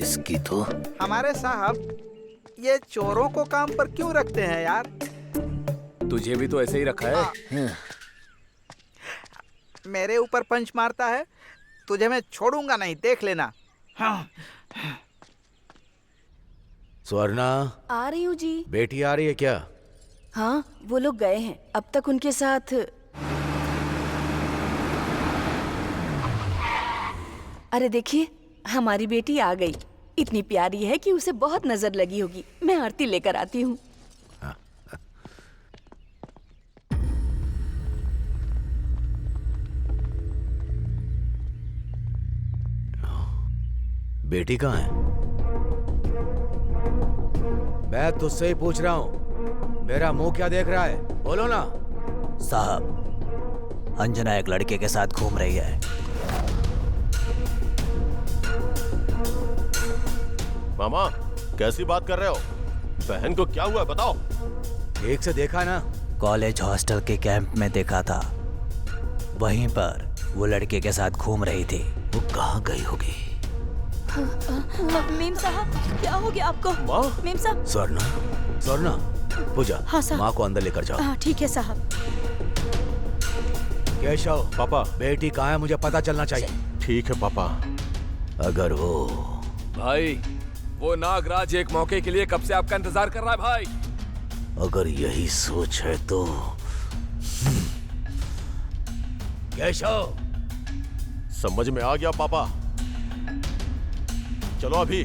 इसकी तो हमारे साहब ये चोरों को काम पर क्यों रखते हैं यार? तुझे भी तो ऐसे ही रखा है। मेरे ऊपर पंच मारता है, तुझे मैं छोड़ूंगा नहीं, देख लेना। हाँ। स्वर्णा, आ रही हूँ जी। बेटी आ रही है क्या? हाँ वो लोग गए हैं, अब तक उनके साथ। अरे देखिए हमारी बेटी आ गई। इतनी प्यारी है कि उसे बहुत नजर लगी होगी। मैं आरती लेकर आती हूँ। बेटी कहाँ है? मैं तुझसे ही पूछ रहा हूँ, मेरा मुंह क्या देख रहा है? बोलो ना। साहब अंजना एक लड़के के साथ घूम रही है। मामा कैसी बात कर रहे हो? बहन को क्या हुआ बताओ। ठीक से देखा ना? कॉलेज हॉस्टल के कैंप में देखा था, वहीं पर वो लड़के के साथ घूम रही थी। वो कहाँ गई होगी? मीम साहब क्या हो गया आपको? मीम साहब। स्वर्णा पूजा, हाँ साहब। माँ को अंदर लेकर जाओ। हाँ ठीक है साहब। केशव पापा, बेटी कहाँ है मुझे पता चलना चाहिए। ठीक है पापा। अगर वो भाई, वो नागराज एक मौके के लिए कब से आपका इंतजार कर रहा है भाई। अगर यही सोच है तो केशव। समझ में आ गया पापा। चलो अभी।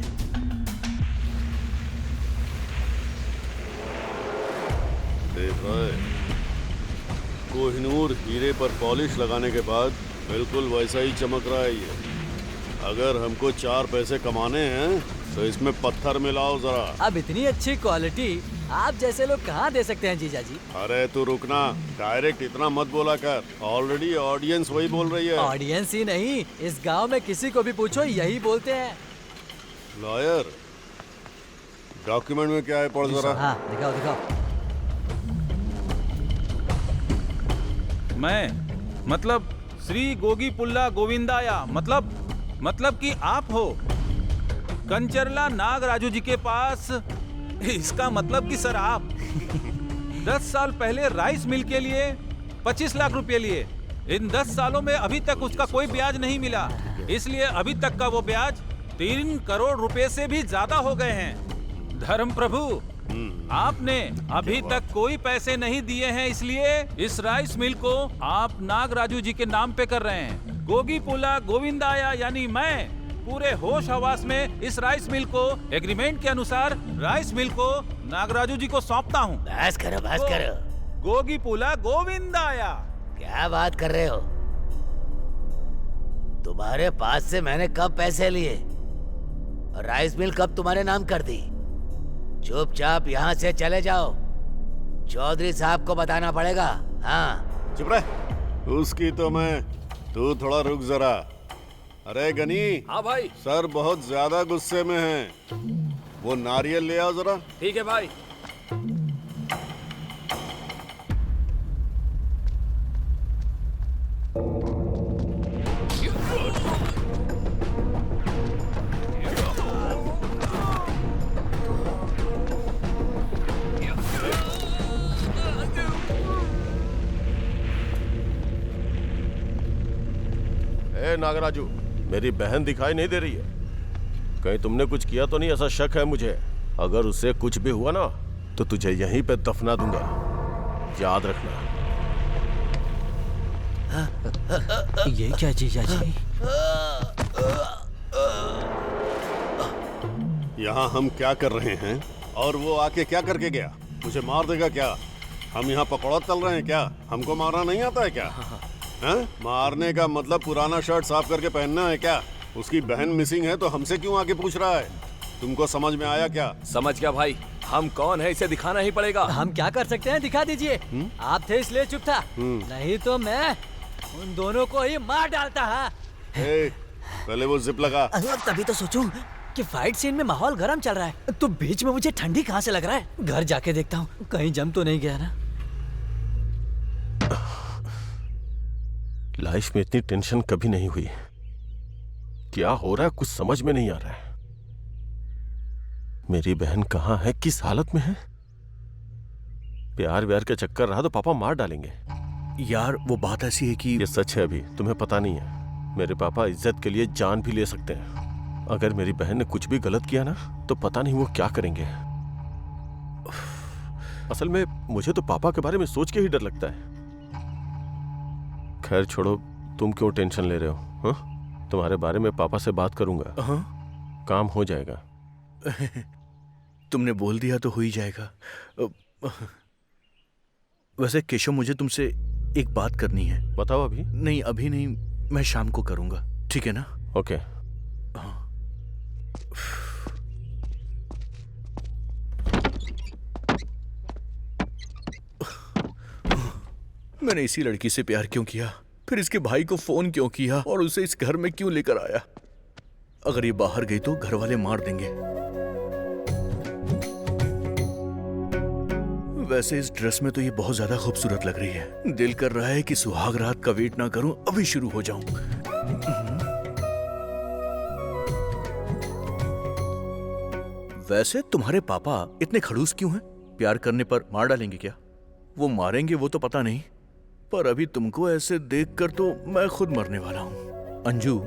देख रहे, कोहिनूर हीरे पर पॉलिश लगाने के बाद बिल्कुल वैसा ही चमक रहा है ये। अगर हमको 4 पैसे कमाने हैं तो इसमें पत्थर मिलाओ जरा। अब इतनी अच्छी क्वालिटी आप जैसे लोग कहाँ दे सकते हैं जीजा जी? अरे तू रुकना, डायरेक्ट इतना मत बोला कर। ऑलरेडी ऑडियंस वही बोल रही है। ऑडियंस ही नहीं, इस गांव में किसी को भी पूछो यही बोलते हैं। लॉयर, डॉक्यूमेंट में क्या है पढ़ जरा। हाँ दिखाओ दिखाओ। मैं मतलब श्री गोगी पुल्ला गोविंदाया, मतलब कि आप हो कंचरला नागराजू जी के पास। इसका मतलब कि सर आप 10 साल पहले राइस मिल के लिए 25 लाख रुपए लिए। इन 10 सालों में अभी तक उसका कोई ब्याज नहीं मिला, इसलिए अभी तक का वो ब्याज 3 करोड़ रुपए से भी ज्यादा हो गए हैं। धर्म प्रभु, आपने अभी तक कोई पैसे नहीं दिए हैं, इसलिए इस राइस मिल को आप नागराजू जी के नाम पे कर रहे हैं। गोगी पुला गोविंदाया यानी मैं पूरे होश हवास में इस राइस मिल को एग्रीमेंट के अनुसार राइस मिल को नागराजू जी को सौंपता हूँ। बस करो। गोगी पुला गोविंदाया। क्या बात कर रहे हो? तुम्हारे पास से मैंने कब पैसे लिए और राइस मिल कब तुम्हारे नाम कर दी? चुपचाप यहाँ से चले जाओ, चौधरी साहब को बताना पड़ेगा। हाँ चुप रह। उसकी तो मैं, तू थोड़ा रुक जरा। अरे गनी। हाँ भाई। सर बहुत ज्यादा गुस्से में हैं। वो नारियल ले आओ जरा। ठीक है भाई। नागराजू, मेरी बहन दिखाई नहीं दे रही है। कहीं तुमने कुछ किया तो नहीं? ऐसा शक है मुझे। अगर उससे कुछ भी हुआ ना तो तुझे यहीं पे दफना दूंगा, याद रखना। ये क्या जीजा जी? यहाँ हम क्या कर रहे हैं और वो आके क्या करके गया? मुझे मार देगा क्या? हम यहाँ पकौड़ा तल रहे हैं क्या? हमको मारना नहीं आता है क्या? मारने का मतलब पुराना शर्ट साफ करके पहनना है क्या? उसकी बहन मिसिंग है तो हमसे क्यों आके पूछ रहा है? तुमको समझ में आया क्या? समझ गया भाई, हम कौन है इसे दिखाना ही पड़ेगा। हम क्या कर सकते हैं, दिखा दीजिए। आप थे इसलिए चुप था, नहीं तो मैं उन दोनों को ही मार डालता। पहले वो जिप लगा। तभी तो सोचूं कि फाइट सीन में माहौल गर्म चल रहा है, तो बीच में मुझे ठंडी कहाँ से लग रहा है। घर जाके देखता हूँ कहीं जम तो नहीं गया ना। लाइफ में इतनी टेंशन कभी नहीं हुई। क्या हो रहा है कुछ समझ में नहीं आ रहा है। मेरी बहन कहाँ है, किस हालत में है? प्यार व्यार का चक्कर रहा तो पापा मार डालेंगे। यार वो बात ऐसी है कि ये सच है, अभी तुम्हें पता नहीं है। मेरे पापा इज्जत के लिए जान भी ले सकते हैं। अगर मेरी बहन ने कुछ भी गलत किया ना तो पता नहीं वो क्या करेंगे। असल में मुझे तो पापा के बारे में सोच के ही डर लगता है। खैर छोड़ो, तुम क्यों टेंशन ले रहे हो? हाँ? तुम्हारे बारे में पापा से बात करूंगा। काम हो जाएगा। तुमने बोल दिया तो हो ही जाएगा। वैसे केशव, मुझे तुमसे एक बात करनी है। बताओ। अभी नहीं, अभी नहीं, मैं शाम को करूंगा, ठीक है ना? ओके। मैंने इसी लड़की से प्यार क्यों किया? फिर इसके भाई को फोन क्यों किया और उसे इस घर में क्यों लेकर आया? अगर ये बाहर गई तो घर वाले मार देंगे। वैसे इस ड्रेस में तो ये बहुत ज्यादा खूबसूरत लग रही है। दिल कर रहा है कि सुहाग रात का वेट ना करूं, अभी शुरू हो जाऊं। वैसे तुम्हारे पापा इतने खड़ूस क्यों हैं? प्यार करने पर मार डालेंगे क्या? वो मारेंगे वो तो पता नहीं, पर अभी तुमको ऐसे देखकर तो मैं खुद मरने वाला हूं। अंजू,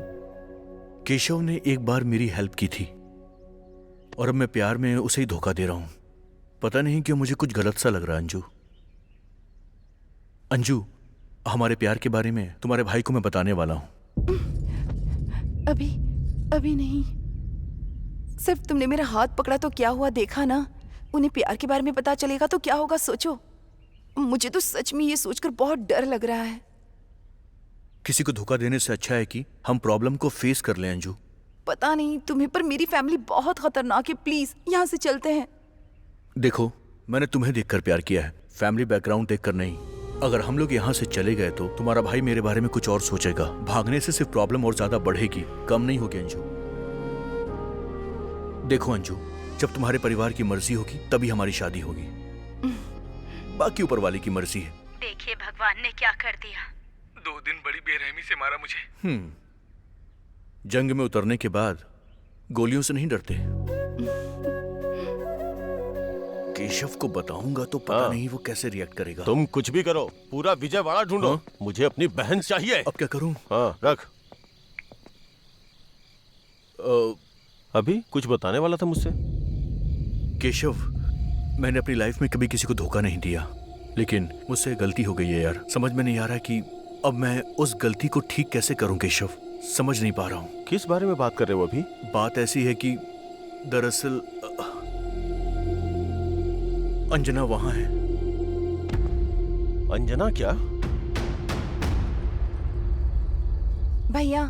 केशव ने एक बार मेरी हेल्प की थी और अब मैं प्यार में उसे ही धोखा दे रहा हूं। पता नहीं क्यों मुझे कुछ गलत सा लग रहा है। अंजू, अंजू, हमारे प्यार के बारे में तुम्हारे भाई को मैं बताने वाला हूं। अभी नहीं। सिर्फ तुमने मेरा हाथ पकड़ा तो क्या हुआ, देखा ना? उन्हें प्यार के बारे में पता चलेगा तो क्या होगा, सोचो। मुझे तो सच में ये सोचकर बहुत डर लग रहा है। किसी को धोखा देने से अच्छा है कि हम प्रॉब्लम को फेस कर लें। अंजू, पता नहीं तुम्हें, पर मेरी फैमिली बहुत खतरनाक है। प्लीज यहाँ से चलते हैं। देखो, मैंने तुम्हें देखकर प्यार किया है, फैमिली बैकग्राउंड देखकर नहीं। अगर हम लोग यहाँ से चले गए तो तुम्हारा भाई मेरे बारे में कुछ और सोचेगा। भागने से सिर्फ प्रॉब्लम और ज्यादा बढ़ेगी, कम नहीं होगी। अंजू देखो अंजू, जब तुम्हारे परिवार की मर्जी होगी तभी हमारी शादी होगी, बाकी ऊपर वाले की मर्जी है। देखिए भगवान ने क्या कर दिया। 2 दिन बड़ी बेरहमी से मारा मुझे। जंग में उतरने के बाद गोलियों से नहीं डरते। केशव को बताऊंगा तो पता नहीं वो कैसे रिएक्ट करेगा। तुम कुछ भी करो, पूरा विजयवाड़ा ढूंढो। मुझे अपनी बहन चाहिए। अब क्या करूं? हाँ, रख। अभी कुछ बताने वाला था मुझसे? केशव, मैंने अपनी लाइफ में कभी किसी को धोखा नहीं दिया, लेकिन मुझसे गलती हो गई है यार। समझ में नहीं आ रहा कि अब मैं उस गलती को ठीक कैसे करूं। केशव, समझ नहीं पा रहा हूं। किस बारे में बात कर रहे हो अभी? बात ऐसी है कि दरअसल अंजना वहां है। अंजना क्या? भैया।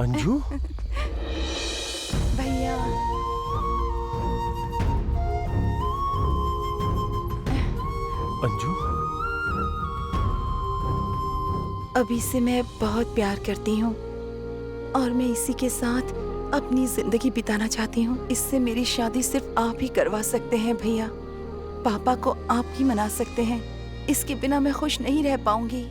अंजू? भैया। अंजू? अभी से मैं बहुत प्यार करती हूँ और मैं इसी के साथ अपनी जिंदगी बिताना चाहती हूँ। इससे मेरी शादी सिर्फ आप ही करवा सकते हैं भैया। पापा को आप ही मना सकते हैं। इसके बिना मैं खुश नहीं रह पाऊंगी।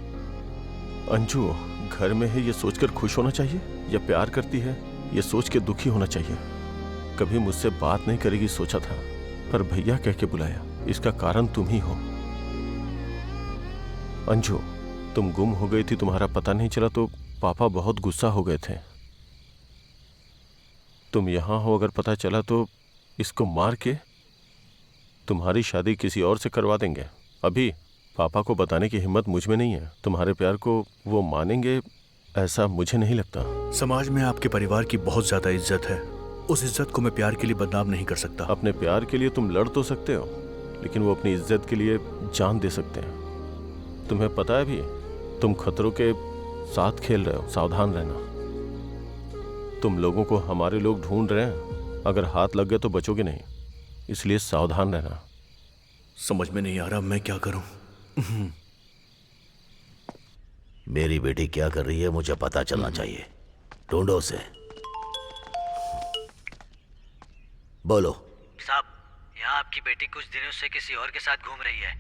अंजू, घर में है ये सोचकर खुश होना चाहिए या प्यार करती है ये सोच के दुखी होना चाहिए? कभी मुझसे बात नहीं करेगी सोचा था, पर भैया कह के बुलाया। इसका कारण तुम ही हो। अंजू, तुम गुम हो गई थी, तुम्हारा पता नहीं चला तो पापा बहुत गुस्सा हो गए थे। तुम यहाँ हो, अगर पता चला तो इसको मार के तुम्हारी शादी किसी और से करवा देंगे। अभी पापा को बताने की हिम्मत मुझ में नहीं है। तुम्हारे प्यार को वो मानेंगे ऐसा मुझे नहीं लगता। समाज में आपके परिवार की बहुत ज्यादा इज्जत है। उस इज्जत को मैं प्यार के लिए बदनाम नहीं कर सकता। अपने प्यार के लिए तुम लड़ तो सकते हो, लेकिन वो अपनी इज्जत के लिए जान दे सकते हैं। तुम्हें पता है भी, तुम खतरों के साथ खेल रहे हो। सावधान रहना। तुम लोगों को हमारे लोग ढूंढ रहे हैं, अगर हाथ लग गए तो बचोगे नहीं, इसलिए सावधान रहना। समझ में नहीं आ रहा मैं क्या करूं। मेरी बेटी क्या कर रही है मुझे पता चलना चाहिए। ढूंढो उसे। बोलो। साहब, यहाँ आपकी बेटी कुछ दिनों से किसी और के साथ घूम रही है।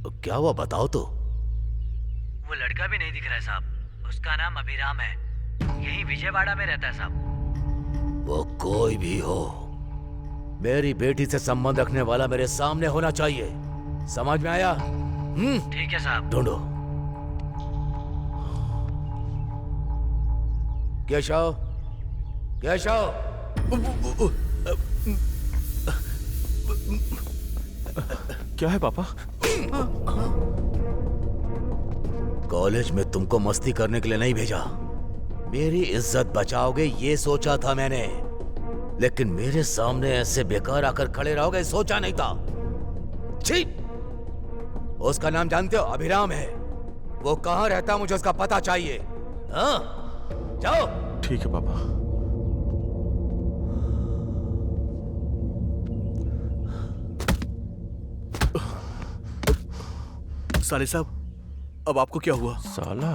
वो क्या हुआ बताओ तो। वो लड़का भी नहीं दिख रहा है साहब। उसका नाम अभिराम है, यही विजयवाड़ा में रहता है साहब। वो कोई भी हो, मेरी बेटी से संबंध रखने वाला मेरे सामने होना चाहिए। समझ में आया? ठीक है साहब। ढूंढो। केशव, केशव। क्या है पापा? कॉलेज में तुमको मस्ती करने के लिए नहीं भेजा। मेरी इज्जत बचाओगे ये सोचा था मैंने, लेकिन मेरे सामने ऐसे बेकार आकर खड़े रहोगे सोचा नहीं था। छी! उसका नाम जानते हो? अभिराम है। वो कहाँ रहता मुझे उसका पता चाहिए। हाँ, जाओ। ठीक है पापा। साले साहब, अब आपको क्या हुआ? साला?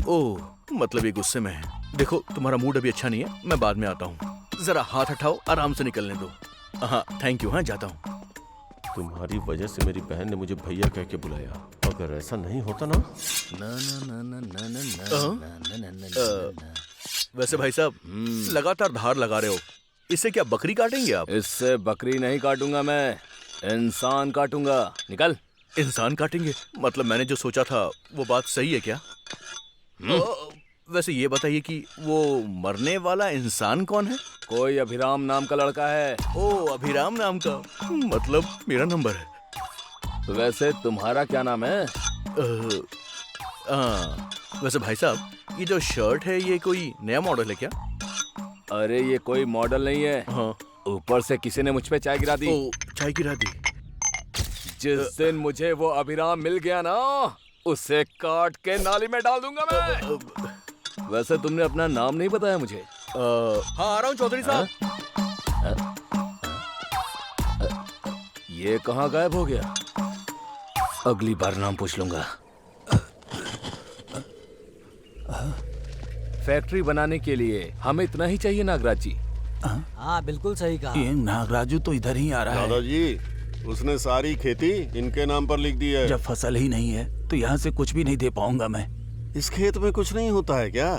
ओह, मतलब ये गुस्से में है। देखो, तुम्हारा मूड अभी अच्छा नहीं है, मैं बाद में आता हूँ। जरा हाथ हटाओ, आराम से निकलने दो। हाँ थैंक यू, हाँ जाता हूँ। तुम्हारी वजह से मेरी बहन ने मुझे भैया कह के बुलाया। अगर ऐसा नहीं होता ना। वैसे भाई साहब लगातार धार लगा रहे हो, इससे क्या बकरी काटेंगे आप? इससे बकरी नहीं काटूंगा मैं, इंसान काटूंगा। निकल। इंसान काटेंगे? मतलब मैंने जो सोचा था वो बात सही है क्या? वैसे ये बताइए कि वो मरने वाला इंसान कौन है? कोई अभिराम नाम का लड़का है। ओ अभिराम नाम का, मतलब मेरा नंबर है। वैसे तुम्हारा क्या नाम है? वैसे भाई साहब ये जो शर्ट है ये कोई नया मॉडल है क्या? अरे ये कोई मॉडल नहीं है। हाँ। ऊपर से किसी ने मुझ पे चाय गिरा दी। ओ चाय गिरा दी? जिस दिन मुझे वो अभिराम मिल गया ना, उसे काट के नाली में डाल दूंगा मैं। वैसे तुमने अपना नाम नहीं बताया मुझे। हाँ आ रहा हूँ चौधरी साहब। ये कहाँ गायब हो गया? अगली बार नाम पूछ लूंगा। फैक्ट्री बनाने के लिए हमें इतना ही चाहिए नागराज जी। हाँ बिल्कुल सही कहा। ये नागराजू तो इधर ही आ रहा है। दादाजी उसने सारी खेती इनके नाम पर लिख दी है। जब फसल ही नहीं है तो यहाँ से कुछ भी नहीं दे पाऊंगा मैं। इस खेत में कुछ नहीं होता है क्या?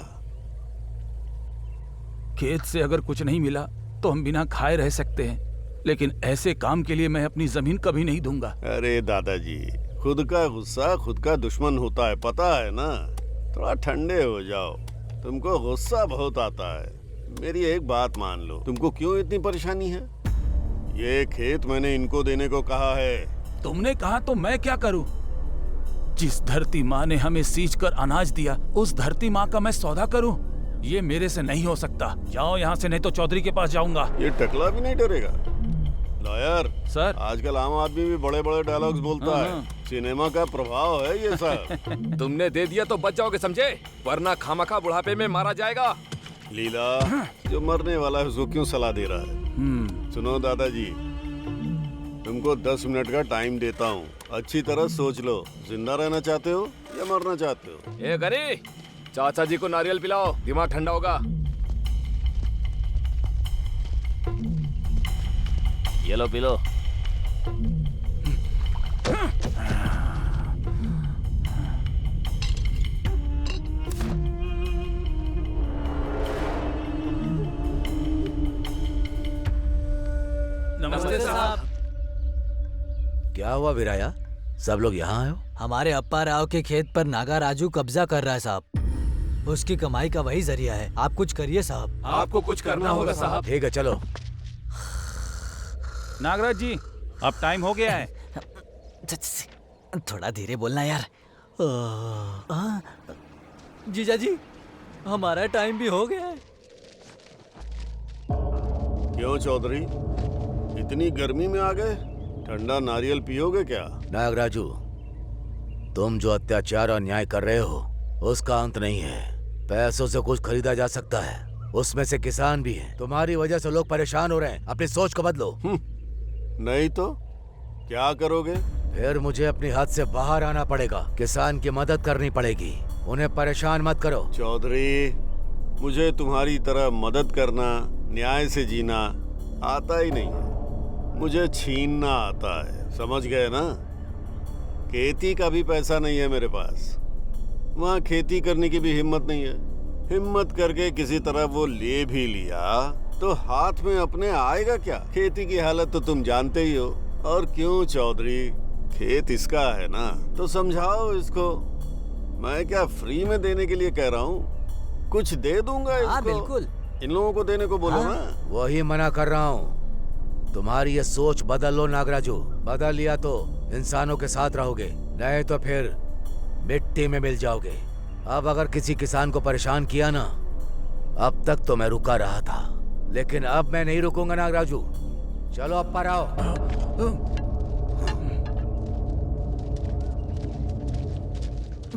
खेत से अगर कुछ नहीं मिला तो हम बिना खाए रह सकते हैं, लेकिन ऐसे काम के लिए मैं अपनी जमीन कभी नहीं दूंगा। अरे दादाजी खुद का गुस्सा खुद का दुश्मन होता है, पता है ना। थोड़ा ठंडे हो जाओ, तुमको गुस्सा बहुत आता है। मेरी एक बात मान लो, तुमको क्यों इतनी परेशानी है? ये खेत मैंने इनको देने को कहा है। तुमने कहा तो मैं क्या करूं? जिस धरती माँ ने हमें सींच कर अनाज दिया, उस धरती माँ का मैं सौदा करूं? ये मेरे से नहीं हो सकता। जाओ यहाँ से, नहीं तो चौधरी के पास जाऊंगा। ये टकला भी नहीं डरेगा? लॉयर सर, आजकल आम आदमी भी बड़े बड़े डायलॉग्स बोलता है। सिनेमा का प्रभाव है ये सब। तुमने दे दिया तो बच जाओगे समझे, वरना खामखा बुढ़ापे में मारा जाएगा। लीला जो मरने वाला है उसको क्यों सलाह दे रहा है? सुनो दादाजी, तुमको 10 मिनट का टाइम देता हूँ, अच्छी तरह सोच लो। जिंदा रहना चाहते हो या मरना चाहते हो? ए गरी, चाचा जी को नारियल पिलाओ, दिमाग ठंडा होगा। ये लो पी लो। नमस्ते साहब। क्या हुआ विराया, सब लोग यहाँ आए हो? हमारे अप्पा राव के खेत पर नागा राजू कब्जा कर रहा है साहब। उसकी कमाई का वही जरिया है। आप कुछ करिए साहब। आपको कुछ करना होगा साहब। ठीक है चलो। नागराज जी अब टाइम हो गया है। थोड़ा धीरे बोलना यार। जीजा जी हमारा टाइम भी हो गया है। क्यों चौधरी, इतनी गर्मी में आ गए? ठंडा नारियल पियोगे क्या? नागराजू, तुम जो अत्याचार और अन्याय कर रहे हो उसका अंत नहीं है। पैसों से कुछ खरीदा जा सकता है, उसमें से किसान भी हैं। तुम्हारी वजह से लोग परेशान हो रहे हैं, अपनी सोच को बदलो। नहीं तो क्या करोगे? फिर मुझे अपनी हद से बाहर आना पड़ेगा, किसान की मदद करनी पड़ेगी। उन्हें परेशान मत करो। चौधरी, मुझे तुम्हारी तरह मदद करना, न्याय से जीना आता ही नहीं है। मुझे छीनना आता है, समझ गए ना? खेती का भी पैसा नहीं है मेरे पास, वहाँ खेती करने की भी हिम्मत नहीं है। हिम्मत करके किसी तरह वो ले भी लिया तो हाथ में अपने आएगा क्या? खेती की हालत तो तुम जानते ही हो। और क्यों चौधरी, खेत इसका है ना, तो समझाओ इसको। मैं क्या फ्री में देने के लिए कह रहा हूँ, कुछ दे दूंगा इसको। बिल्कुल। इन लोगों को देने को बोलो ना। वही मना कर रहा हूँ। तुम्हारी ये सोच बदल लो नागराजू। बदल लिया तो इंसानों के साथ रहोगे, नहीं तो फिर मिट्टी में मिल जाओगे। अब अगर किसी किसान को परेशान किया ना, अब तक तो मैं रुका रहा था, लेकिन अब मैं नहीं रुकूंगा नागराजू। चलो अब पर आओ।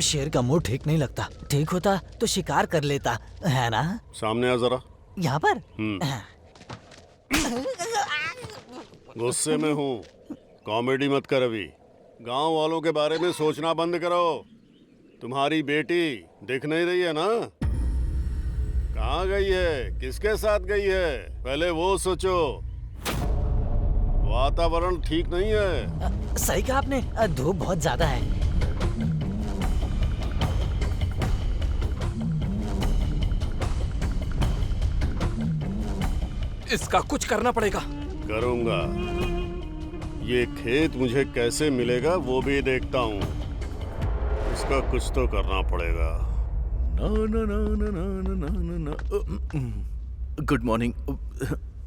शेर का मुंह ठीक नहीं लगता। ठीक होता तो शिकार कर लेता है ना। सामने आ जरा। यहाँ पर गुस्से में हूँ, कॉमेडी मत कर अभी। गांव वालों के बारे में सोचना बंद करो। तुम्हारी बेटी दिख नहीं रही है ना? कहाँ गई है, किसके साथ गई है, पहले वो सोचो। वातावरण ठीक नहीं है। सही कहा आपने, धूप बहुत ज्यादा है। इसका कुछ करना पड़ेगा। करूंगा। ये खेत मुझे कैसे मिलेगा वो भी देखता हूँ। इसका कुछ तो करना पड़ेगा। ना ना ना ना ना ना ना ना। Good morning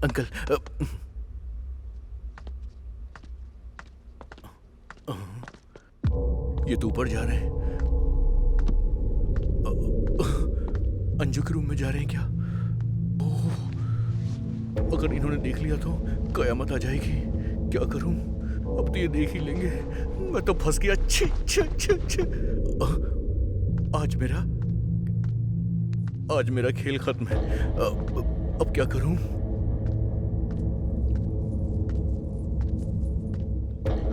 uncle. ये तो ऊपर जा रहे हैं। अंजू के रूम में जा रहे हैं क्या? अगर इन्होंने देख लिया तो कयामत आ जाएगी। क्या करूं? अब तो ये देख ही लेंगे। मैं तो फंस गया। छी छी छी छी। आज मेरा खेल खत्म है। अब क्या करूं?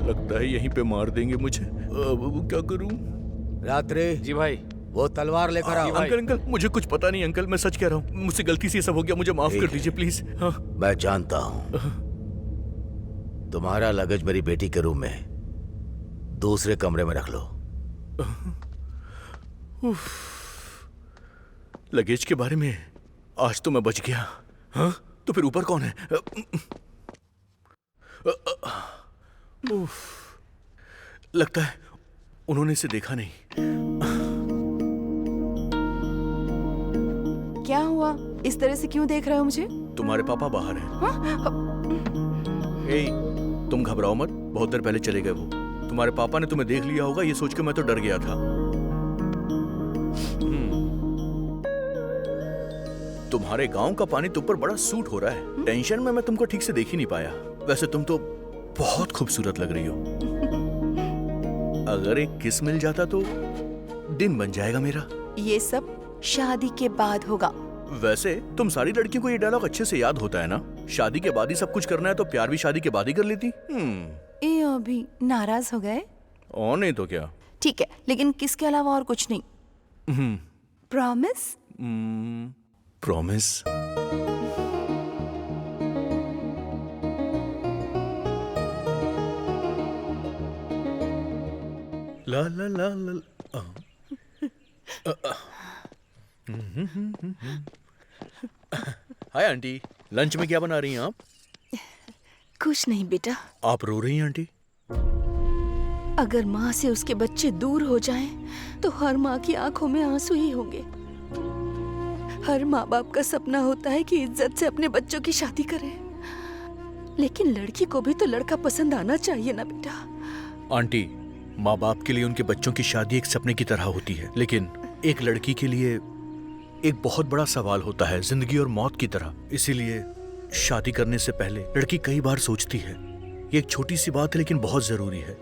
लगता है यहीं पे मार देंगे मुझे। अब क्या करूं? रात्रि। जी भाई। वो तलवार लेकर आओ। अंकल अंकल मुझे कुछ पता नहीं अंकल, मैं सच कह रहा हूँ। मुझसे गलती से ये सब हो गया, मुझे माफ कर दीजिए प्लीज। हाँ। मैं जानता हूँ। तुम्हारा लगेज मेरी बेटी के रूम में दूसरे कमरे में रख लो। लगेज के बारे में आज तो मैं बच गया। हाँ तो फिर ऊपर कौन है? लगता है उन्होंने इसे देखा नहीं। क्या हुआ? इस तरह से क्यों देख रहे हो मुझे? तुम्हारे पापा बाहर हैं। ए, तुम घबराओ मत, बहुत देर पहले चले गए वो। तुम्हारे पापा ने तुम्हें देख लिया होगा, ये सोच के मैं तो डर गया था। तुम्हारे गांव का पानी तुम पर बड़ा सूट हो रहा है। टेंशन में मैं तुमको ठीक से देख ही नहीं पाया। वैसे तुम तो बहुत खूबसूरत लग रही हो। अगर एक किस मिल जाता तो दिन बन जाएगा मेरा। ये सब शादी के बाद होगा। वैसे तुम सारी लड़कियों को ये डायलॉग अच्छे से याद होता है ना? शादी के बाद ही सब कुछ करना है तो प्यार भी शादी के बाद ही कर लेती। ये अभी नाराज हो गए? और नहीं तो क्या। ठीक है, लेकिन किसके अलावा और कुछ नहीं। प्रॉमिस? प्रॉमिस। ला ला ला ला। हाय आंटी, लंच में क्या बना रही हैं आप? कुछ नहीं बेटा। आप रो रही हैं आंटी? अगर माँ से उसके बच्चे दूर हो जाएं, तो हर माँ की आंखों में आंसू ही होंगे। हर माँ बाप का सपना होता है कि इज्जत से अपने बच्चों की शादी करें, लेकिन लड़की को भी तो लड़का पसंद आना चाहिए ना बेटा। आंटी, माँ बाप के लिए उनके बच्चों की शादी एक सपने की तरह होती है, लेकिन एक लड़की के लिए एक बहुत बड़ा सवाल होता है, जिंदगी और मौत की तरह। इसीलिए शादी करने से पहले लड़की कई बार सोचती है। ये एक छोटी सी बात है लेकिन बहुत जरूरी है।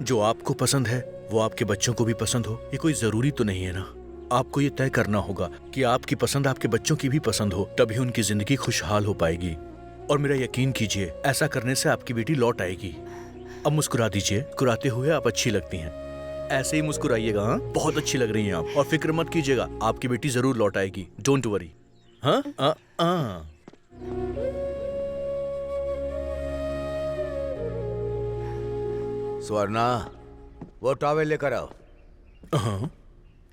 जो आपको पसंद है वो आपके बच्चों को भी पसंद हो, ये कोई जरूरी तो नहीं है ना। आपको ये तय करना होगा कि आपकी पसंद आपके बच्चों की भी पसंद हो, तभी उनकी जिंदगी खुशहाल हो पाएगी। और मेरा यकीन कीजिए, ऐसा करने से आपकी बेटी लौट आएगी। अब मुस्कुरा दीजिए, मुस्कुराते हुए आप अच्छी लगती हैं। ऐसे ही मुस्कुराइएगा। हाँ, बहुत अच्छी लग रही हैं आप। और फिक्र मत कीजिएगा, आपकी बेटी जरूर लौट आएगी। Don't worry. हाँ स्वर्णा, वो टॉवेल लेकर आओ। हाँ,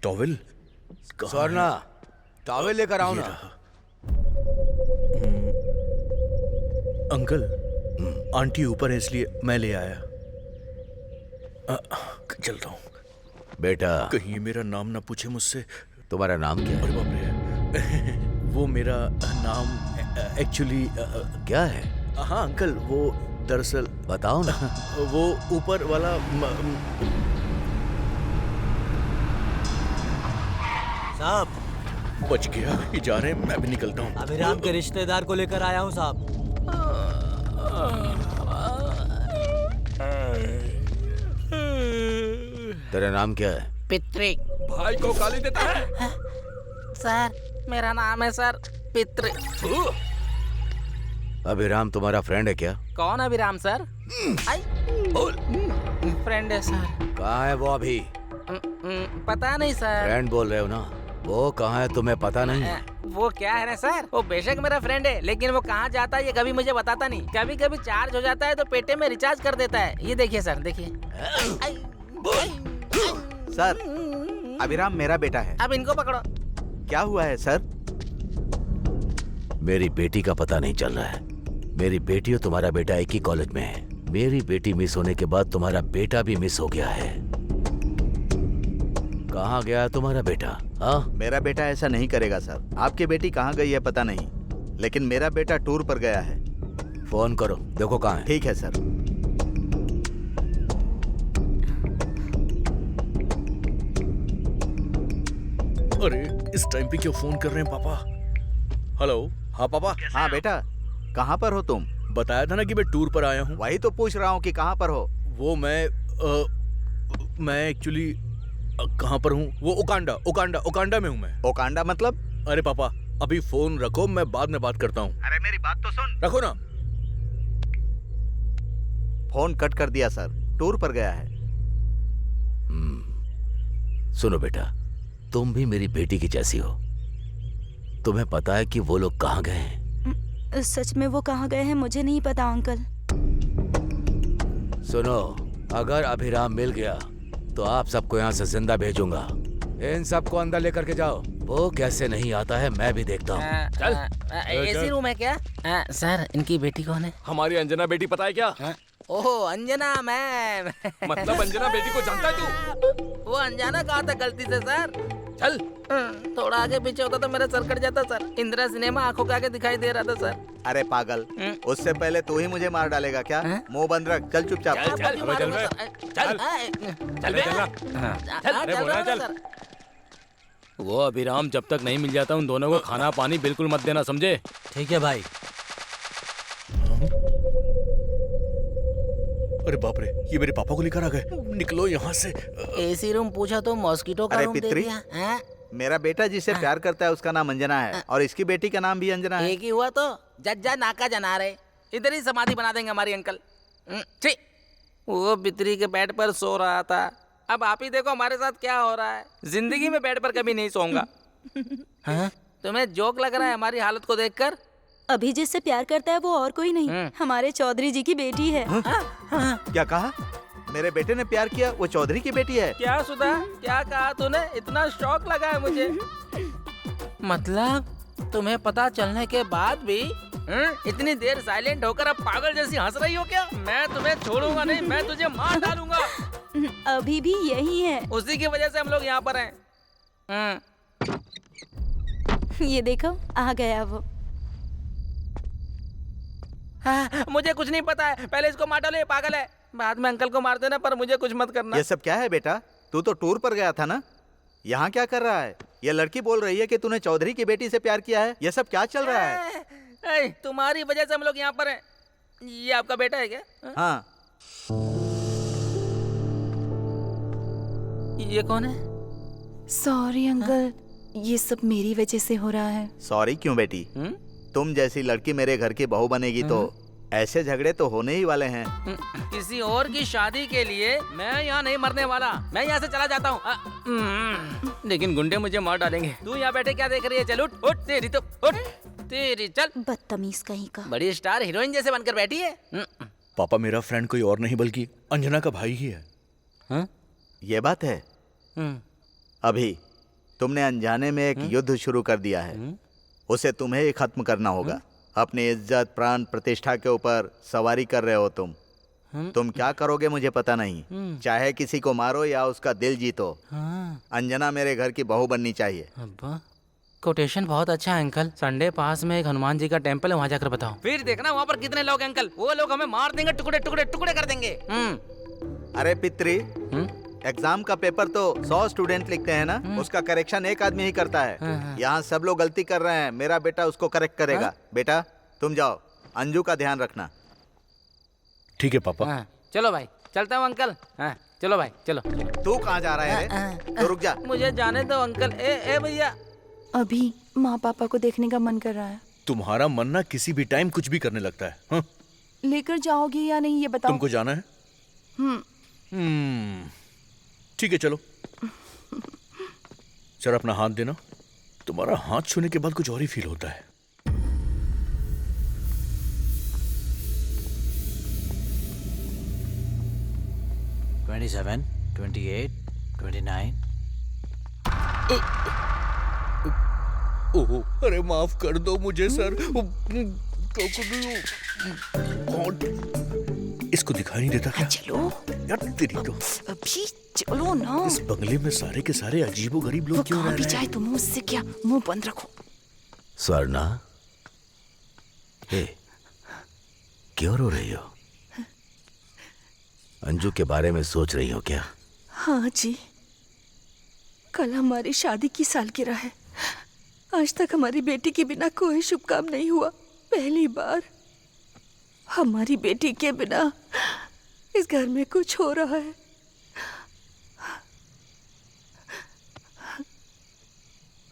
टॉवेल? स्वर्णा, टॉवेल लेकर आओ ना। अंकल, आंटी ऊपर है इसलिए मैं ले आया। चलता हूँ। बेटा, कहीं मेरा नाम ना पूछे मुझसे। तुम्हारा नाम क्या है? अरे बाप रे, वो मेरा नाम एक्चुअली क्या है? हाँ अंकल, वो दरअसल बताओ ना। वो ऊपर वाला साहब बच गया। ये जा रहे हैं, मैं भी निकलता हूँ। अभिराम के रिश्तेदार को लेकर आया हूँ साहब। तेरा नाम क्या है? पितृ। भाई को गाली देता है? सर, मेरा नाम है सर पितृ। अभिराम तुम्हारा फ्रेंड है क्या? कौन अभिराम सर? फ्रेंड है सर। कहाँ है वो अभी? पता नहीं सर। फ्रेंड बोल रहे हो ना? वो कहाँ है तुम्हें पता नहीं? वो क्या है ना सर, वो बेशक मेरा फ्रेंड है, लेकिन वो कहाँ जाता है ये कभी मुझे बताता नहीं। कभी कभी चार्ज हो जाता है तो पेटे में रिचार्ज कर देता है। ये देखिए सर, देखिए। सर, अभिराम मेरा बेटा है। अब इनको पकड़ो। क्या हुआ है सर? मेरी बेटी का पता नहीं चल रहा है। मेरी बेटी और तुम्हारा बेटा एक ही कॉलेज में है। मेरी बेटी मिस होने के बाद तुम्हारा बेटा भी मिस हो गया है। कहाँ गया तुम्हारा बेटा? हाँ, मेरा बेटा ऐसा नहीं करेगा सर। आपकी बेटी कहाँ गई है पता नहीं, लेकिन मेरा बेटा टूर पर गया है। फोन करो, देखो कहाँ है। ठीक है सर। अरे इस टाइम पे क्यों फोन कर रहे हैं पापा? हेलो। हाँ पापा। हाँ बेटा, कहाँ पर हो तुम? बताया था ना कि मैं टूर पर आया हूँ। वही तो पूछ रहा हूँ कि कहाँ पर हो। वो मैं एक्चुअली कहाँ पर हूँ? वो ओकांडा में हूँ मैं। ओकांडा मतलब? अरे पापा अभी फोन रखो, मैं बाद में बात करता हूँ। अरे मेरी बात तो सुन। रखो ना। फोन कट कर दिया सर, टूर पर गया है। सुनो बेटा, तुम भी मेरी बेटी की जैसी हो। तुम्हें पता है कि वो लोग कहाँ गए हैं? सच में वो कहाँ गए हैं मुझे नहीं पता अंकल। सुनो, अगर अभिराम मिल गया तो आप सबको यहाँ से जिंदा भेजूंगा। इन सबको अंदर लेकर के जाओ। वो कैसे नहीं आता है मैं भी देखता हूँ। चल। एसी रूम है क्या? सर, इनकी बेटी कौन है? हमारी अंजना बेटी पता है क्या? ओह अंजना मैम। मतलब अंजना बेटी को जानता है तू? वो अनजाना कहा था गलती से सर। चल। थोड़ा आगे पीछे होता तो मेरा सर कट जाता सर। इंदिरा सिनेमा आंखों के आगे दिखाई दे रहा था सर। अरे पागल, उससे पहले तू ही मुझे मार डालेगा क्या? मुंह बंद रख, चल चुपचाप। चल। वो अभिराम जब तक नहीं मिल जाता उन दोनों को खाना पानी बिल्कुल मत देना, समझे? ठीक है भाई। अरे बाप रे, ये मेरे पापा को लेकर आ गए। निकलो यहाँ से। एसी रूम पूछा तो मॉस्किटो का अरे रूम दे पितरी, दिया। मेरा बेटा जिससे प्यार करता है उसका नाम अंजना है, और इसकी बेटी का नाम भी अंजना है। एक ही हुआ तो जज्जा नाका जना रहे। इधर ही समाधि बना देंगे हमारी अंकल। छी, वो बितरी के बेड पर सो रहा था। अब आप ही देखो हमारे साथ क्या हो रहा है। जिंदगी में बेड पर कभी नहीं सोऊंगा। तुम्हें जोक लग रहा है हमारी हालत को देखकर? अभी जिससे प्यार करता है वो और कोई नहीं, हमारे चौधरी जी की बेटी है। क्या कहा? मेरे बेटे ने प्यार किया, वो चौधरी की बेटी है? क्या सुधा, क्या कहा तूने? इतना शौक लगा है मुझे। मतलब तुम्हें पता चलने के बाद भी इतनी देर साइलेंट होकर अब पागल जैसी हंस रही हो क्या? मैं तुम्हें छोड़ूंगा नहीं, मैं तुझे मार डालूंगा। अभी भी यही है। उसी की वजह से हम लोग यहाँ पर हैं। ये देखो आ गया वो। मुझे कुछ नहीं पता है, पहले इसको मार डालो, ये पागल है। बाद में अंकल को मार देना, पर मुझे कुछ मत करना। ये सब क्या है बेटा? तू तो टूर पर गया था ना, यहाँ क्या कर रहा है? ये लड़की बोल रही है कि तूने चौधरी की बेटी से प्यार किया है। ये सब क्या चल रहा है? तुम्हारी वजह से हम लोग यहाँ पर हैं। ये आपका बेटा है क्या? हाँ। ये कौन है? सॉरी अंकल, ये सब मेरी वजह से हो रहा है। सॉरी क्यों बेटी? तुम जैसी लड़की मेरे घर की बहू बनेगी तो ऐसे झगड़े तो होने ही वाले हैं। किसी और की शादी के लिए मैं यहाँ नहीं मरने वाला। मैं यहाँ से चला जाता हूँ। लेकिन गुंडे मुझे मार डालेंगे। तू यहाँ बैठे क्या देख रही है? चल उठ उठ, तेरी तो उठ, तेरी चल। बदतमीज कहीं का। बड़ी स्टार हीरोइन जैसे बनकर बैठी है। पापा मेरा फ्रेंड कोई और नहीं बल्कि अंजना का भाई ही है। ये बात है। अभी तुमने अनजाने में एक युद्ध शुरू कर दिया है, उसे तुम्हें ही खत्म करना होगा। अपनी इज्जत प्राण प्रतिष्ठा के ऊपर सवारी कर रहे हो तुम क्या करोगे मुझे पता नहीं। चाहे किसी को मारो या उसका दिल जीतो, अंजना मेरे घर की बहू बननी चाहिए। कोटेशन बहुत अच्छा है अंकल। संडे पास में एक हनुमान जी का टेम्पल है, वहाँ जाकर बताओ। फिर देखना वहाँ पर कितने लोग हैं अंकल। वो लोग हमें मार देंगे, टुकड़े टुकड़े टुकड़े कर देंगे। अरे पितरी, एग्जाम का पेपर तो 100 स्टूडेंट लिखते हैं ना, उसका करेक्शन एक आदमी ही करता है। यहाँ सब लोग गलती कर रहे हैं, मेरा बेटा उसको करेक्ट करेगा। बेटा तुम जाओ, अंजू का ध्यान रखना। ठीक है पापा। चलो भाई, चलता हूँ अंकल। चलो भाई, चलो। तू कहाँ जा रहा है? तो रुक जा। मुझे जाने दो अंकल। ए भैया, अभी माँ पापा को देखने का मन कर रहा है। तुम्हारा मन ना किसी भी टाइम कुछ भी करने लगता है। लेकर जाओगे या नहीं ये बताओ। तुमको जाना है? ठीक है चलो। सर अपना हाथ देना। तुम्हारा हाथ छूने के बाद कुछ और ही फील होता है। $27, $28, $29। ओह, अरे माफ कर दो मुझे सर। इसको दिखाई नहीं देता क्या? चलो यार तेरी तो। अभी चलो ना। इस बंगले में सारे के सारे अजीबो गरीब लोग क्यों रह भी रहे जाए हैं? तो मुझसे क्या, मुंह बंद रखो। स्वर्णा, क्यों रो रही हो? अंजू के बारे में सोच रही हो क्या? हाँ जी, कल हमारी शादी की सालगिरह है। आज तक हमारी बेटी के बिना कोई शुभ काम नहीं हुआ। पहली बार हमारी बेटी के बिना इस घर में कुछ हो रहा है।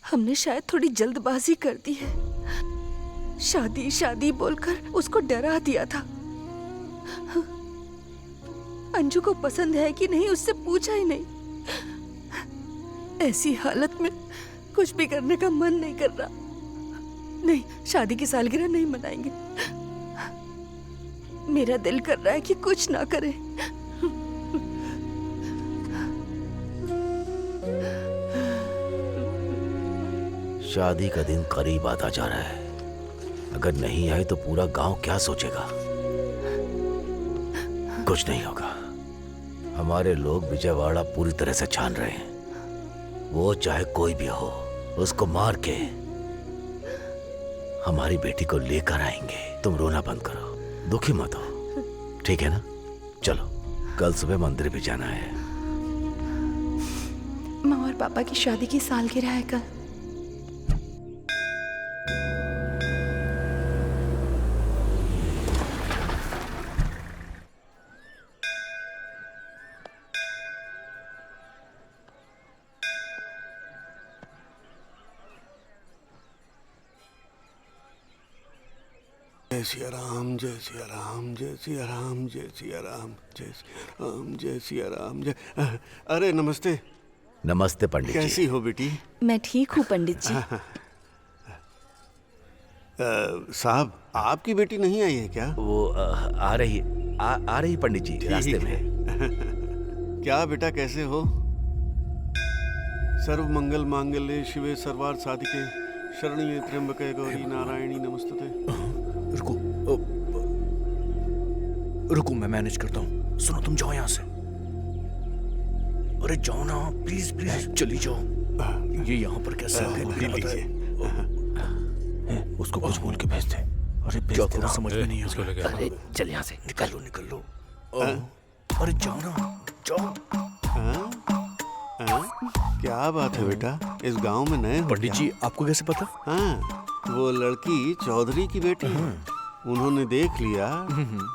हमने शायद थोड़ी जल्दबाजी कर दी है। शादी शादी बोलकर उसको डरा दिया था। अंजू को पसंद है कि नहीं उससे पूछा ही नहीं। ऐसी हालत में कुछ भी करने का मन नहीं कर रहा। नहीं, शादी की सालगिरह नहीं मनाएंगे। मेरा दिल कर रहा है कि कुछ ना करें। शादी का दिन करीब आता जा रहा है। अगर नहीं आए तो पूरा गांव क्या सोचेगा? कुछ नहीं होगा। हमारे लोग विजयवाड़ा पूरी तरह से छान रहे हैं। वो चाहे कोई भी हो, उसको मार के हमारी बेटी को लेकर आएंगे। तुम रोना बंद करो, दुखी मत हो, ठीक है ना? चलो, कल सुबह मंदिर भी जाना है। माँ और पापा की शादी की सालगिरह है कल। जय सिया राम, जय सिया राम, जय सिया राम, जय सिया राम, जय सिया राम, जय सिया राम, जय। अरे नमस्ते। नमस्ते पंडित जी। कैसी हो बेटी? मैं ठीक हूँ पंडित जी। साहब, आपकी बेटी नहीं आई है क्या? वो आ रही पंडित जी, रास्ते में। क्या बेटा, कैसे हो? सर्व मंगल मांगल्ये शिवे सर्वार्थ साधिके शरण्ये त्र्यंबके गौरी नारायणी नमस्तुते। रुको, मैं मैनेज करता हूँ। सुनो, तुम जाओ यहाँ से। अरे जाओ ना, प्लीज प्लीज, चली जाओ। ये यहाँ पर कैसे आ गए? उसको कुछ बोल के भेज दे। अरे क्या करो, समझ में नहीं आ रहा। अरे चल यहाँ से, निकल लो। अरे जाओ ना, जाओ। क्या बात है बेटा, इस गांव में नए हो? पंडित जी, आपको कैसे पता? हाँ, वो लड़की चौधरी की बेटी है। उन्होंने देख लिया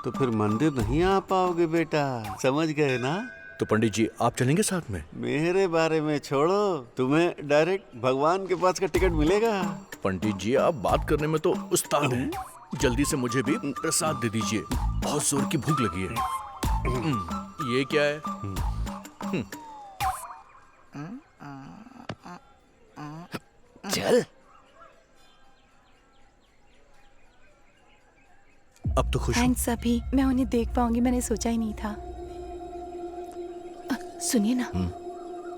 तो फिर मंदिर नहीं आ पाओगे बेटा, समझ गए ना? तो पंडित जी, आप चलेंगे साथ में? मेरे बारे में छोड़ो, तुम्हें डायरेक्ट भगवान के पास का टिकट मिलेगा। पंडित जी, आप बात करने में तो उस्ताद हैं। जल्दी से मुझे भी प्रसाद दे दीजिए, बहुत जोर की भूख लगी है। ये क्या है? चल। अब तो खुश थैंक्स अभी, मैं उन्हें देख पाऊंगी, मैंने सोचा ही नहीं था। सुनिए ना,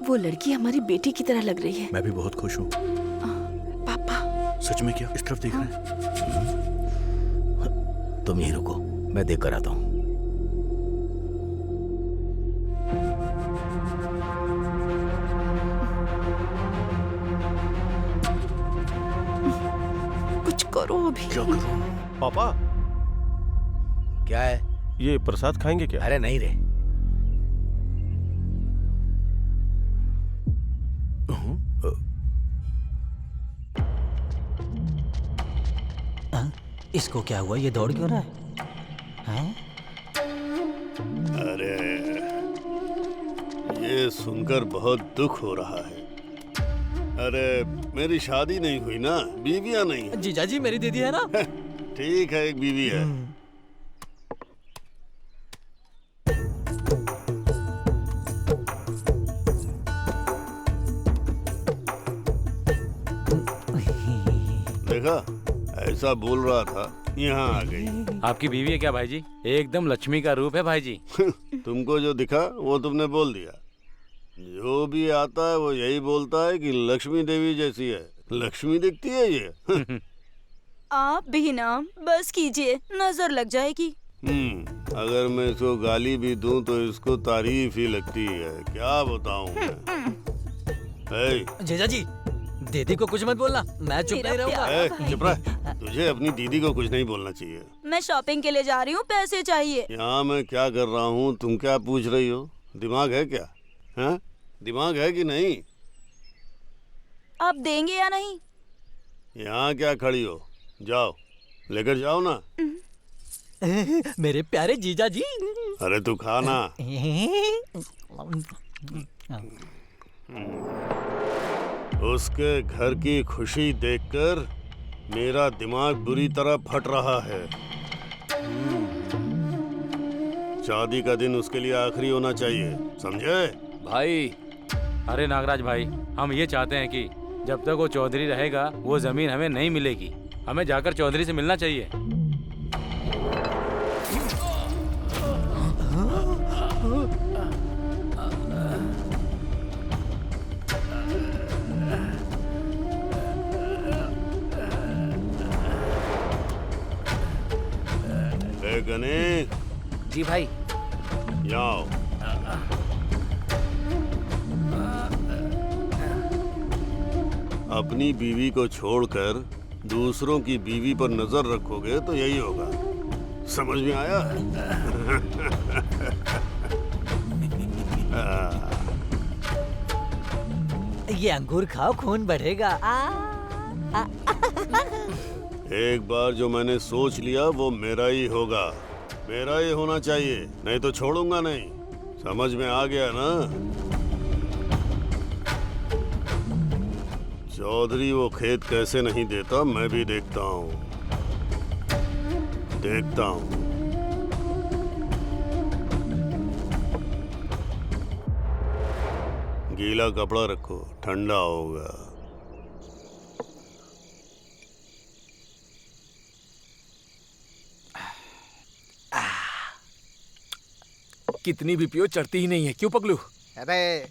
वो लड़की हमारी बेटी की तरह लग रही है। मैं भी बहुत खुश हूँ। पापा। सच में क्या? इस तरफ देख रहे हैं? तुम यहीं रुको, मैं देख कर आता हूँ। कुछ करो अभी। क्या करूं? पापा, क्या है? ये प्रसाद खाएंगे क्या? अरे नहीं रे। इसको क्या हुआ? ये दौड़ क्यों रहा है? अरे, ये सुनकर बहुत दुख हो रहा है। अरे, मेरी शादी नहीं हुई ना, बीवियां नहीं है। जीजा जी, मेरी दीदी है ना? ठीक है, एक बीवी है। देखा, ऐसा बोल रहा था, यहाँ आ गई। आपकी बीवी है क्या भाई जी? एकदम लक्ष्मी का रूप है भाई जी। तुमको जो दिखा वो तुमने बोल दिया। जो भी आता है वो यही बोलता है कि लक्ष्मी देवी जैसी है। लक्ष्मी दिखती है ये। आप भी ना बस कीजिए, नजर लग जाएगी। अगर मैं इसको गाली भी दूं तो इसको तारीफ ही लगती है। क्या बताऊं मैं? जीजा जी, दीदी को कुछ मत बोलना, मैं चुप नहीं रहूंगा। चुप रह। तुझे अपनी दीदी को कुछ नहीं बोलना चाहिए। मैं शॉपिंग के लिए जा रही हूँ, पैसे चाहिए। यहाँ मैं क्या कर रहा हूँ, तुम क्या पूछ रही हो? दिमाग है क्या? हाँ, दिमाग है कि नहीं? आप देंगे या नहीं? यहाँ क्या खड़ी हो? जाओ, लेकर जाओ ना। मेरे प्यारे जीजा जी। अरे तू खाना। उसके घर की खुशी देखकर मेरा दिमाग बुरी तरह फट रहा है। शादी का दिन उसके लिए आखिरी होना चाहिए, समझे? भाई, अरे नागराज भाई, हम ये चाहते हैं कि जब तक वो चौधरी रहेगा वो जमीन हमें नहीं मिलेगी। हमें जाकर चौधरी से मिलना चाहिए। गणेश जी भाई, जाओ। अपनी बीवी को छोड़कर दूसरों की बीवी पर नजर रखोगे तो यही होगा। समझ में आया? ये अंगूर खाओ, खून बढ़ेगा। एक बार जो मैंने सोच लिया वो मेरा ही होगा, मेरा ही होना चाहिए, नहीं तो छोड़ूंगा नहीं। समझ में आ गया ना? चौधरी वो खेत कैसे नहीं देता मैं भी देखता हूँ, देखता हूँ। गीला कपड़ा रखो, ठंडा होगा। कितनी भी पियो चढ़ती ही नहीं है, क्यों पगलू? अरे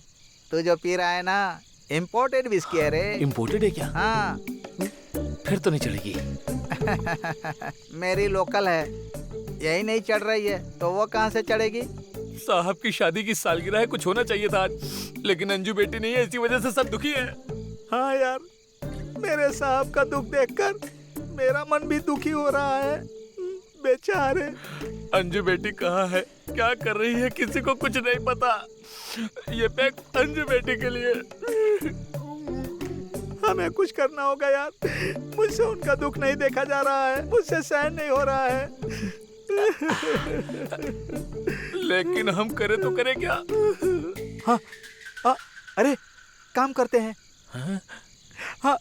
तू जो पी रहा है ना, इम्पोर्टेड विस्की है रे। इम्पोर्टेड है क्या? हाँ। फिर तो नहीं चलेगी। मेरी लोकल है, यही नहीं चढ़ रही है तो वो कहाँ से चढ़ेगी? साहब की शादी की सालगिरह है, कुछ होना चाहिए था आज, लेकिन अंजू बेटी नहीं है, इसी वजह से सब दुखी है। हाँ यार, मेरे साहब का दुख देखकर मेरा मन भी दुखी हो रहा है। बेचारे। अंजू बेटी कहाँ है, क्या कर रही है, किसी को कुछ नहीं पता। ये पैक अंजू बेटी के लिए। हमें कुछ करना होगा यार, मुझसे उनका दुख नहीं देखा जा रहा है, मुझसे सहन नहीं हो रहा है। लेकिन हम करें तो करें क्या? हाँ, अरे काम करते हैं। हाँ,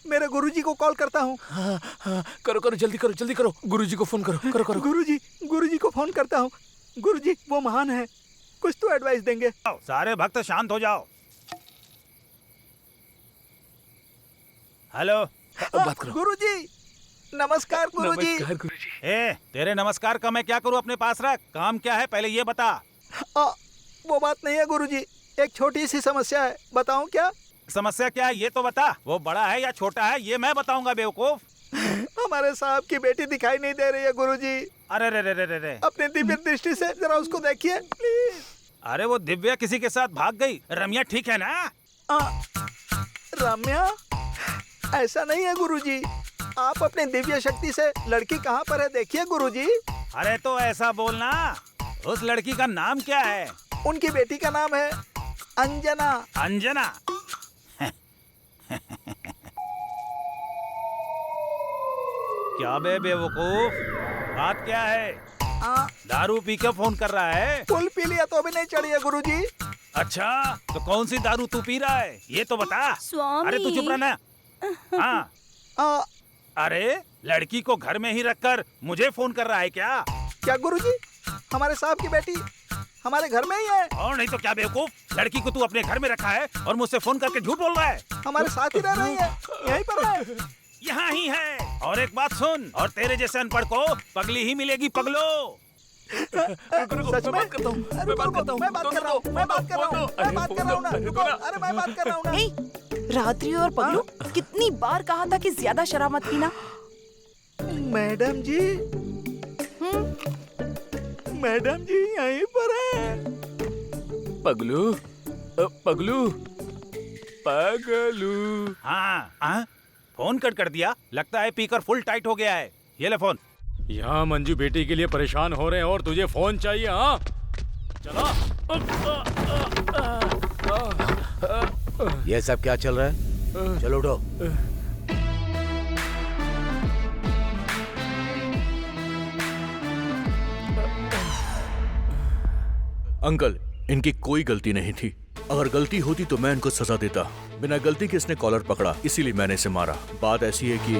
मेरे गुरुजी को कॉल करता हूँ। हाँ, करो करो, जल्दी करो, जल्दी करो, गुरुजी को फोन करो, करो करो। गुरुजी को फोन करता हूँ। गुरुजी वो महान है, कुछ तो एडवाइस देंगे। सारे भक्त शांत हो जाओ। हेलो, बात करो। गुरुजी नमस्कार। गुरुजी नमस्कार गुरुजी। ए, तेरे नमस्कार का मैं क्या करूं? अपने पास रख। काम क्या है पहले ये बता। वो बात नहीं है गुरुजी, एक छोटी सी समस्या है, बताऊं क्या? समस्या क्या है ये तो बता। वो बड़ा है या छोटा है ये मैं बताऊंगा बेवकूफ। हमारे साहब की बेटी दिखाई नहीं दे रही है गुरुजी। अरे रे रे रे रे रे। अपने दिव्य दृष्टि से जरा उसको देखिए प्लीज। अरे वो दिव्या किसी के साथ भाग गई। रम्या ठीक है ना? रम्या? ऐसा नहीं है गुरुजी, आप अपने दिव्य शक्ति से लड़की कहाँ पर है देखिए गुरुजी। अरे तो ऐसा बोलना, उस लड़की का नाम क्या है? उनकी बेटी का नाम है अंजना। अंजना? क्या बे बेवकूफ, बात क्या है? दारू पी के फोन कर रहा है? फुल पी लिया तो भी नहीं चढ़ी है गुरुजी। अच्छा, तो कौन सी दारू तू पी रहा है ये तो बता। स्वामी। अरे तू चुप रहना। हाँ। अरे लड़की को घर में ही रखकर मुझे फोन कर रहा है क्या? क्या गुरुजी, हमारे साहब की बेटी हमारे घर में ही है। और नहीं तो क्या बेवकूफ, लड़की को तू अपने घर में रखा है और मुझसे फोन करके झूठ बोल रहा है। हमारे साथ ही रह रही है, यहीं पर है। यहाँ ही है। और एक बात सुन, और तेरे जैसे अनपढ़ को पगली ही मिलेगी पगलो। सच में? मैं बात करता हूँ। रात्रि और पगलू, कितनी बार कहा था कि ज्यादा शराब मत पीना। मैडम जी, मैडम जी यहीं पर है। पगलू, पगलू, पगलू। हाँ, फोन कट कर दिया। लगता है पीकर फुल टाइट हो गया है। ये ले फोन। यहाँ मंजू बेटी के लिए परेशान हो रहे हैं और तुझे फोन चाहिए? हाँ चला। ये सब क्या चल रहा है? चलो उठो। अंकल, इनकी कोई गलती नहीं थी। अगर गलती होती तो मैं इनको सजा देता। बिना गलती के इसने कॉलर पकड़ा, इसीलिए मैंने इसे मारा। बात ऐसी है कि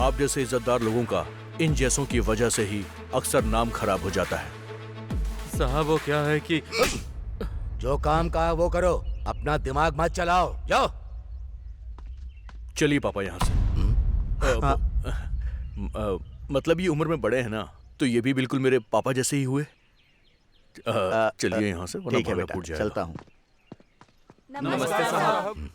आप जैसे इज्जतदार लोगों का इन जैसों की वजह से ही अक्सर नाम खराब हो जाता है। साहब वो क्या है कि जो काम कहा वो करो, अपना दिमाग मत चलाओ। जाओ। चलिए पापा यहाँ से। मतलब ये उम्र में बड़े हैं ना, तो ये भी बिल्कुल मेरे पापा जैसे ही हुए। चलिए यहाँ से, वरना ठीक है भागा बेटा, फूट जाएगा। चलता हूँ। नमस्ते साहब।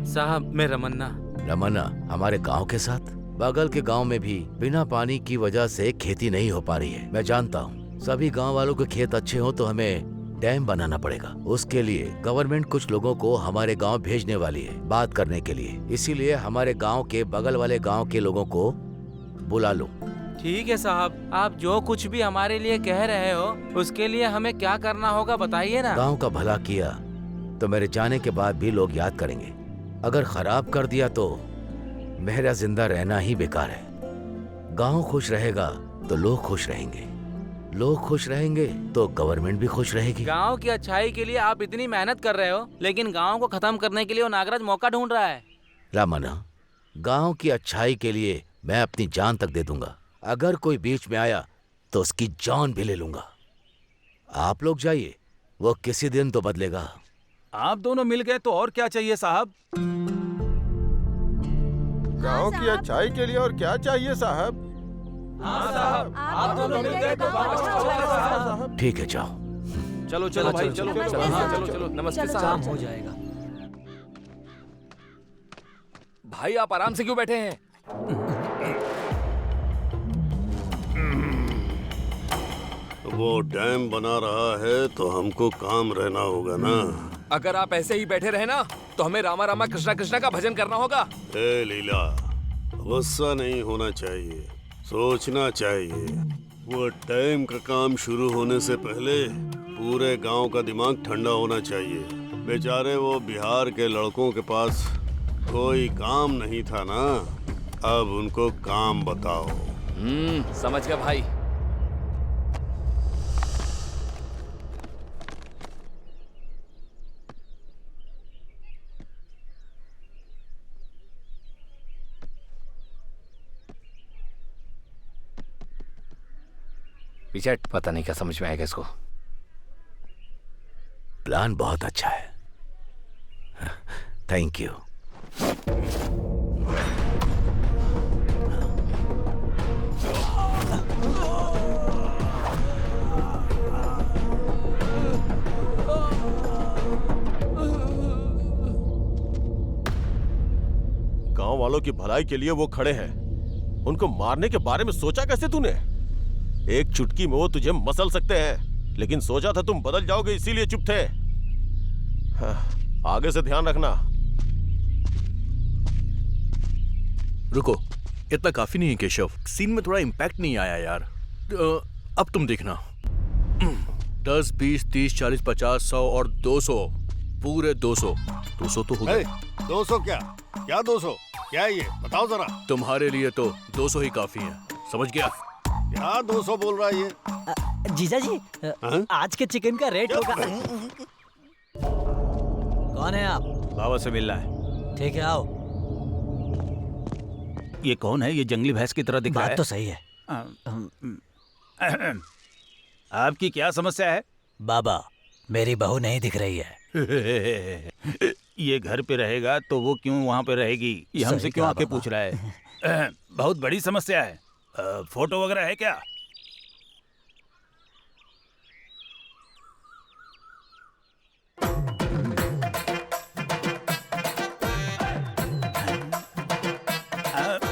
साहब मैं रमन्ना। रमन्ना हमारे गांव के साथ? बगल के गांव में भी बिना पानी की वजह से खेती नहीं हो पा रही है। मैं जानता हूँ सभी गांव वालों के खेत अच्छे हो तो हमें डैम बनाना पड़ेगा। उसके लिए गवर्नमेंट कुछ लोगों को हमारे गांव भेजने वाली है बात करने के लिए। इसीलिए हमारे गांव के बगल वाले गांव के लोगों को बुला लो। ठीक है साहब, आप जो कुछ भी हमारे लिए कह रहे हो उसके लिए हमें क्या करना होगा बताइए ना। गांव का भला किया तो मेरे जाने के बाद भी लोग याद करेंगे। अगर खराब कर दिया तो मेरा जिंदा रहना ही बेकार है। गांव खुश रहेगा तो लोग खुश रहेंगे, लोग खुश रहेंगे तो गवर्नमेंट भी खुश रहेगी। गांव की अच्छाई के लिए आप इतनी मेहनत कर रहे हो, लेकिन गांव को खत्म करने के लिए वो नागराज मौका ढूंढ रहा है। रामना, गांव की अच्छाई के लिए मैं अपनी जान तक दे दूंगा। अगर कोई बीच में आया तो उसकी जान भी ले लूंगा। आप लोग जाइए, वो किसी दिन तो बदलेगा। आप दोनों मिल गए तो और क्या चाहिए साहब? गांव की अच्छाई के लिए और क्या चाहिए साहब? हाँ साहब, आप दोनों मिल गए तो साहब। ठीक है, जाओ। चलो चलो भाई, चलो चलो, हाँ चलो चलो। नमस्ते काम साहब। हो जाएगा। भाई आप आराम से क्यों बैठे हैं? वो डैम बना रहा है तो हमको काम रहना होगा ना। अगर आप ऐसे ही बैठे रहे ना तो हमें रामा रामा कृष्णा कृष्णा का भजन करना होगा। ए लीला, गुस्सा नहीं होना चाहिए, सोचना चाहिए। वो डैम का काम शुरू होने से पहले पूरे गांव का दिमाग ठंडा होना चाहिए। बेचारे वो बिहार के लड़कों के पास कोई काम नहीं था ना, अब उनको काम बताओ। समझ गया भाई। पीछे पता नहीं क्या समझ में आएगा इसको। प्लान बहुत अच्छा है, थैंक यू। गांव वालों की भलाई के लिए वो खड़े हैं, उनको मारने के बारे में सोचा कैसे तूने? एक चुटकी में वो तुझे मसल सकते हैं, लेकिन सोचा था तुम बदल जाओगे इसीलिए चुप थे। हाँ, आगे से ध्यान रखना। रुको, इतना काफी नहीं है केशव। सीन में थोड़ा इम्पैक्ट नहीं आया यार। अब तुम देखना। 10, 20, 30, 40, 50, 100 और 200, पूरे 200। 200 तो हो गए। 200 क्या? क्या 200? क्या है ये? बताओ जरा। तुम्हारे लिए तो 200 ही काफी है, समझ गया? क्या 200 बोल रहा है ये? जीजा जी, आज के चिकन का रेट होगा। कौन है आप? बाबा से मिलना है। ठीक है, आओ। ये कौन है? ये जंगली भैंस की तरह दिख रहा है। बात तो सही है। आपकी क्या समस्या है? बाबा, मेरी बहू नहीं दिख रही है। ये घर पे रहेगा तो वो क्यों वहाँ पे रहेगी? ये हमसे सही क्यों कहा आके बाबा। पूछ रहा है? बहुत बड़ी समस्या है। फोटो वगैरह है क्या?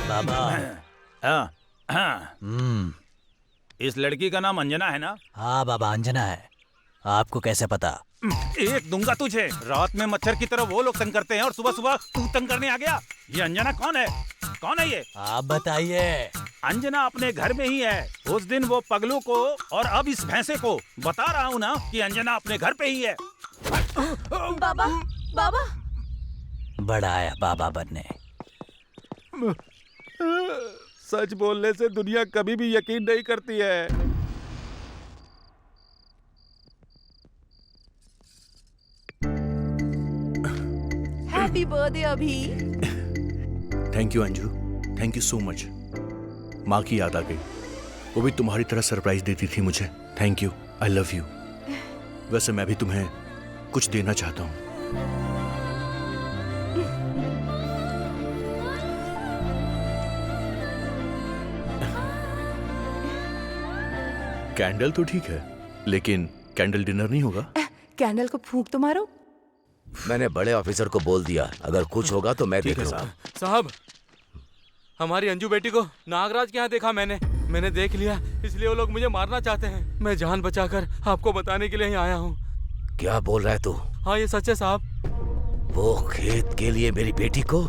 बाबा। हाँ हाँ। इस लड़की का नाम अंजना है ना? हाँ बाबा, अंजना है। आपको कैसे पता? एक दूंगा तुझे। रात में मच्छर की तरह वो लोग तंग करते हैं और सुबह सुबह तू तंग करने आ गया। ये अंजना कौन है? कौन है ये? आप बताइए। अंजना अपने घर में ही है। उस दिन वो पगलू को और अब इस भैंसे को बता रहा हूँ ना कि अंजना अपने घर पे ही है। बाबा, बाबा। बड़ा आया बाबा बनने। सच बोलने से दुनिया कभी भी यकीन नहीं करती है। हैप्पी बर्थडे अभी। Thank you Anju, thank you so much. माँ की याद आ गई। वो भी तुम्हारी तरह सरप्राइज देती थी मुझे। Thank you, I love you. वैसे मैं भी तुम्हें कुछ देना चाहता हूँ। कैंडल तो ठीक है, लेकिन कैंडल डिनर नहीं होगा। कैंडल को फूंक तो मारो। मैंने बड़े ऑफिसर को बोल दिया, अगर कुछ होगा तो मैं देख लूंगा। साहब, हमारी अंजू बेटी को नागराज के यहाँ देखा मैंने देख लिया, इसलिए वो लोग मुझे मारना चाहते हैं। मैं जान बचाकर आपको बताने के लिए यहाँ आया हूँ। क्या बोल रहा है तू? हाँ, ये सच है साहब। वो खेत के लिए मेरी बेटी को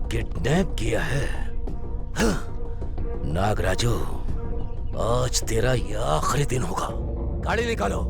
किडनैप किया है। हाँ, नागराजू, आज तेरा ये आखिरी दिन होगा। गाड़ी निकालो।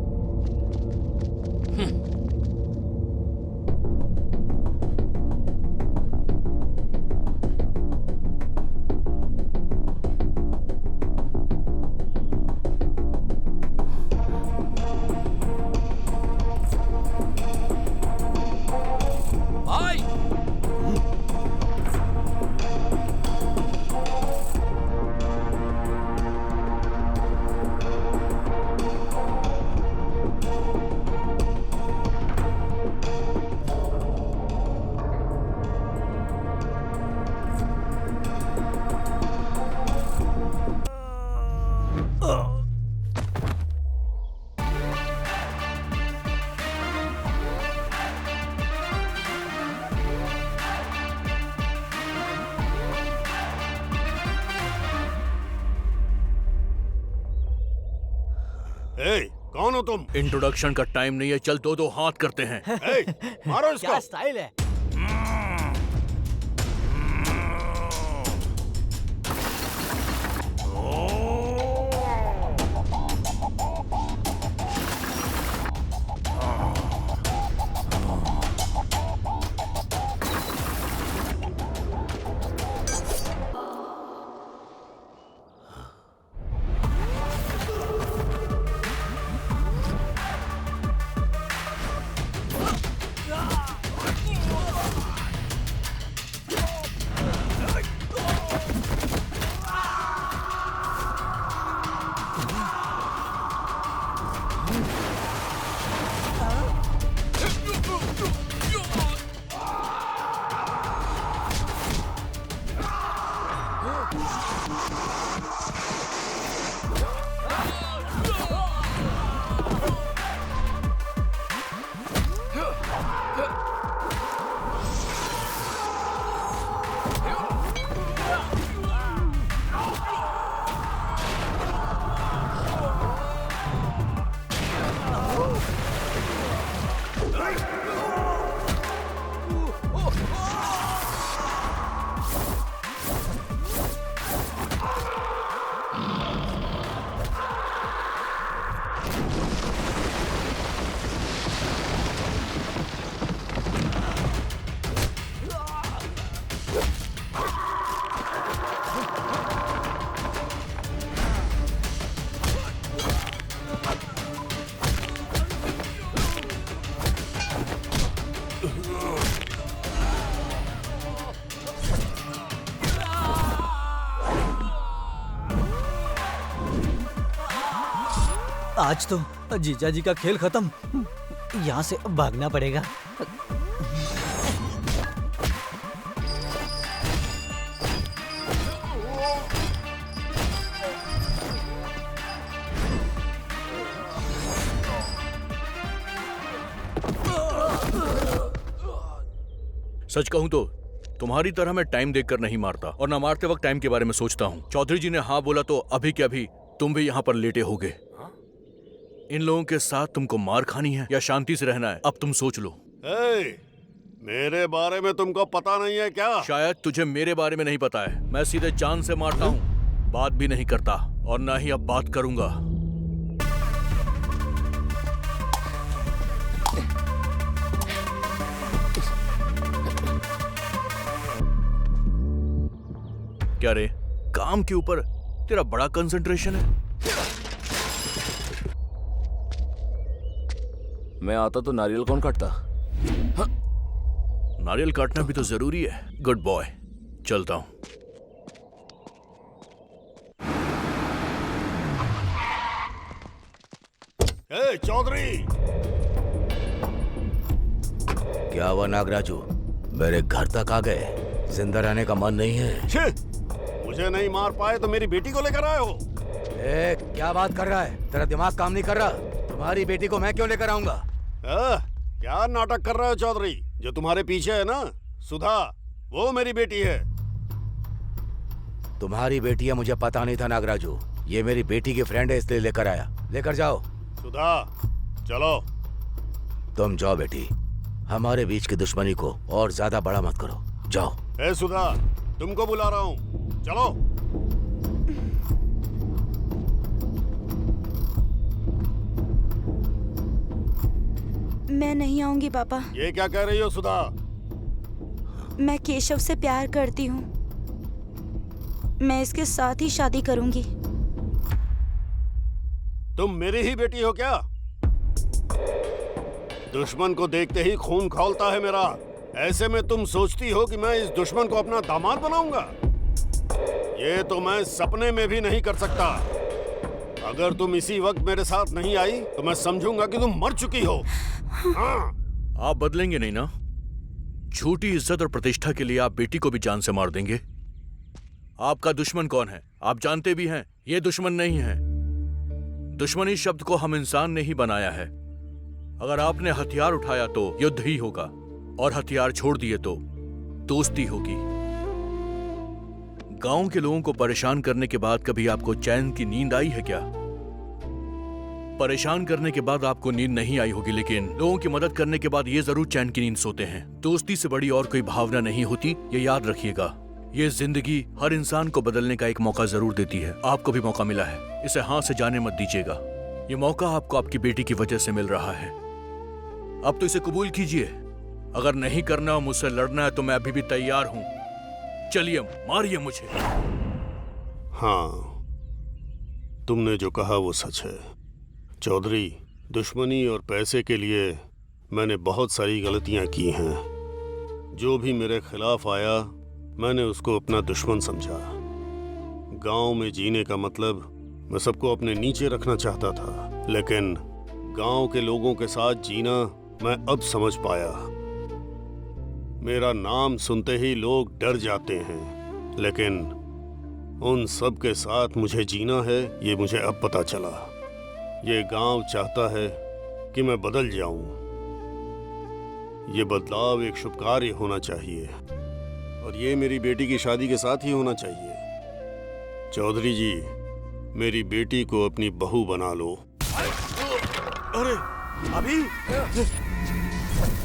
कौन हो तुम? इंट्रोडक्शन का टाइम नहीं है, चल दो दो हाथ करते हैं। मारो इसको। क्या स्टाइल है। आज तो जीजा जी का खेल खत्म। यहाँ से भागना पड़ेगा। सच कहूं तो तुम्हारी तरह मैं टाइम देखकर नहीं मारता और ना मारते वक्त टाइम के बारे में सोचता हूँ। चौधरी जी ने हाँ बोला तो अभी के अभी तुम भी यहाँ पर लेटे होगे। इन लोगों के साथ तुमको मार खानी है या शांति से रहना है, अब तुम सोच लो। मेरे बारे में तुमको पता नहीं है क्या? शायद तुझे मेरे बारे में नहीं पता है। मैं सीधे जान से मारता हूँ, बात भी नहीं करता और ना ही अब बात करूंगा। क्या रे, काम के ऊपर तेरा बड़ा कंसंट्रेशन है? मैं आता तो नारियल कौन काटता? नारियल काटना भी तो जरूरी है। गुड बॉय, चलता हूं। चौधरी! क्या हुआ नागराजू, मेरे घर तक आ गए? जिंदा रहने का मन नहीं है? मुझे नहीं मार पाए तो मेरी बेटी को लेकर आए हो? क्या बात कर रहा है? तेरा दिमाग काम नहीं कर रहा? तुम्हारी बेटी को मैं क्यों लेकर आऊंगा? क्या नाटक कर रहे हो चौधरी? जो तुम्हारे पीछे है ना, सुधा, वो मेरी बेटी है। तुम्हारी बेटी है मुझे पता नहीं था नागराजू। ये मेरी बेटी की फ्रेंड है इसलिए लेकर आया। लेकर जाओ। सुधा, चलो। तुम जाओ बेटी, हमारे बीच की दुश्मनी को और ज्यादा बड़ा मत करो। जाओ। सुधा, तुमको बुला रहा हूँ, चलो। मैं नहीं आऊंगी पापा। ये क्या कह रही हो सुधा? मैं केशव से प्यार करती हूँ। मैं इसके साथ ही शादी करूंगी। तुम मेरी ही बेटी हो क्या? दुश्मन को देखते ही खून खौलता है मेरा। ऐसे में तुम सोचती हो कि मैं इस दुश्मन को अपना दामाद बनाऊंगा? ये तो मैं सपने में भी नहीं कर सकता। अगर तुम इसी वक्त मेरे साथ नहीं आई तो मैं समझूंगा कि तुम मर चुकी हो। हाँ। आप बदलेंगे नहीं ना? झूठी इज्जत और प्रतिष्ठा के लिए आप बेटी को भी जान से मार देंगे? आपका दुश्मन कौन है आप जानते भी हैं। ये दुश्मन नहीं है। दुश्मनी शब्द को हम इंसान ने ही बनाया है। अगर आपने हथियार उठाया तो युद्ध ही होगा और हथियार छोड़ दिए तो दोस्ती होगी। गांव के लोगों को परेशान करने के बाद कभी आपको चैन की नींद आई है क्या? परेशान करने के बाद आपको नींद नहीं आई होगी, लेकिन लोगों की मदद करने के बाद ये जरूर चैन की नींद सोते हैं। दोस्ती से बड़ी और कोई भावना नहीं होती, ये याद रखिएगा। ये जिंदगी हर इंसान को बदलने का एक मौका जरूर देती है। आपको भी मौका मिला है, इसे हाथ से जाने मत दीजिएगा। ये मौका आपको आपकी बेटी की वजह से मिल रहा है। अब तो इसे कबूल कीजिए। अगर नहीं करना और मुझसे लड़ना है तो मैं अभी भी तैयार हूं। चलिए, मारिए मुझे। हाँ, तुमने जो कहा वो सच है चौधरी। दुश्मनी और पैसे के लिए मैंने बहुत सारी गलतियां की हैं। जो भी मेरे खिलाफ आया मैंने उसको अपना दुश्मन समझा। गांव में जीने का मतलब मैं सबको अपने नीचे रखना चाहता था, लेकिन गांव के लोगों के साथ जीना मैं अब समझ पाया। मेरा नाम सुनते ही लोग डर जाते हैं, लेकिन उन सब के साथ मुझे जीना है ये मुझे अब पता चला। ये गांव चाहता है कि मैं बदल जाऊं। ये बदलाव एक शुभ कार्य होना चाहिए और ये मेरी बेटी की शादी के साथ ही होना चाहिए। चौधरी जी, मेरी बेटी को अपनी बहू बना लो। अरे अभी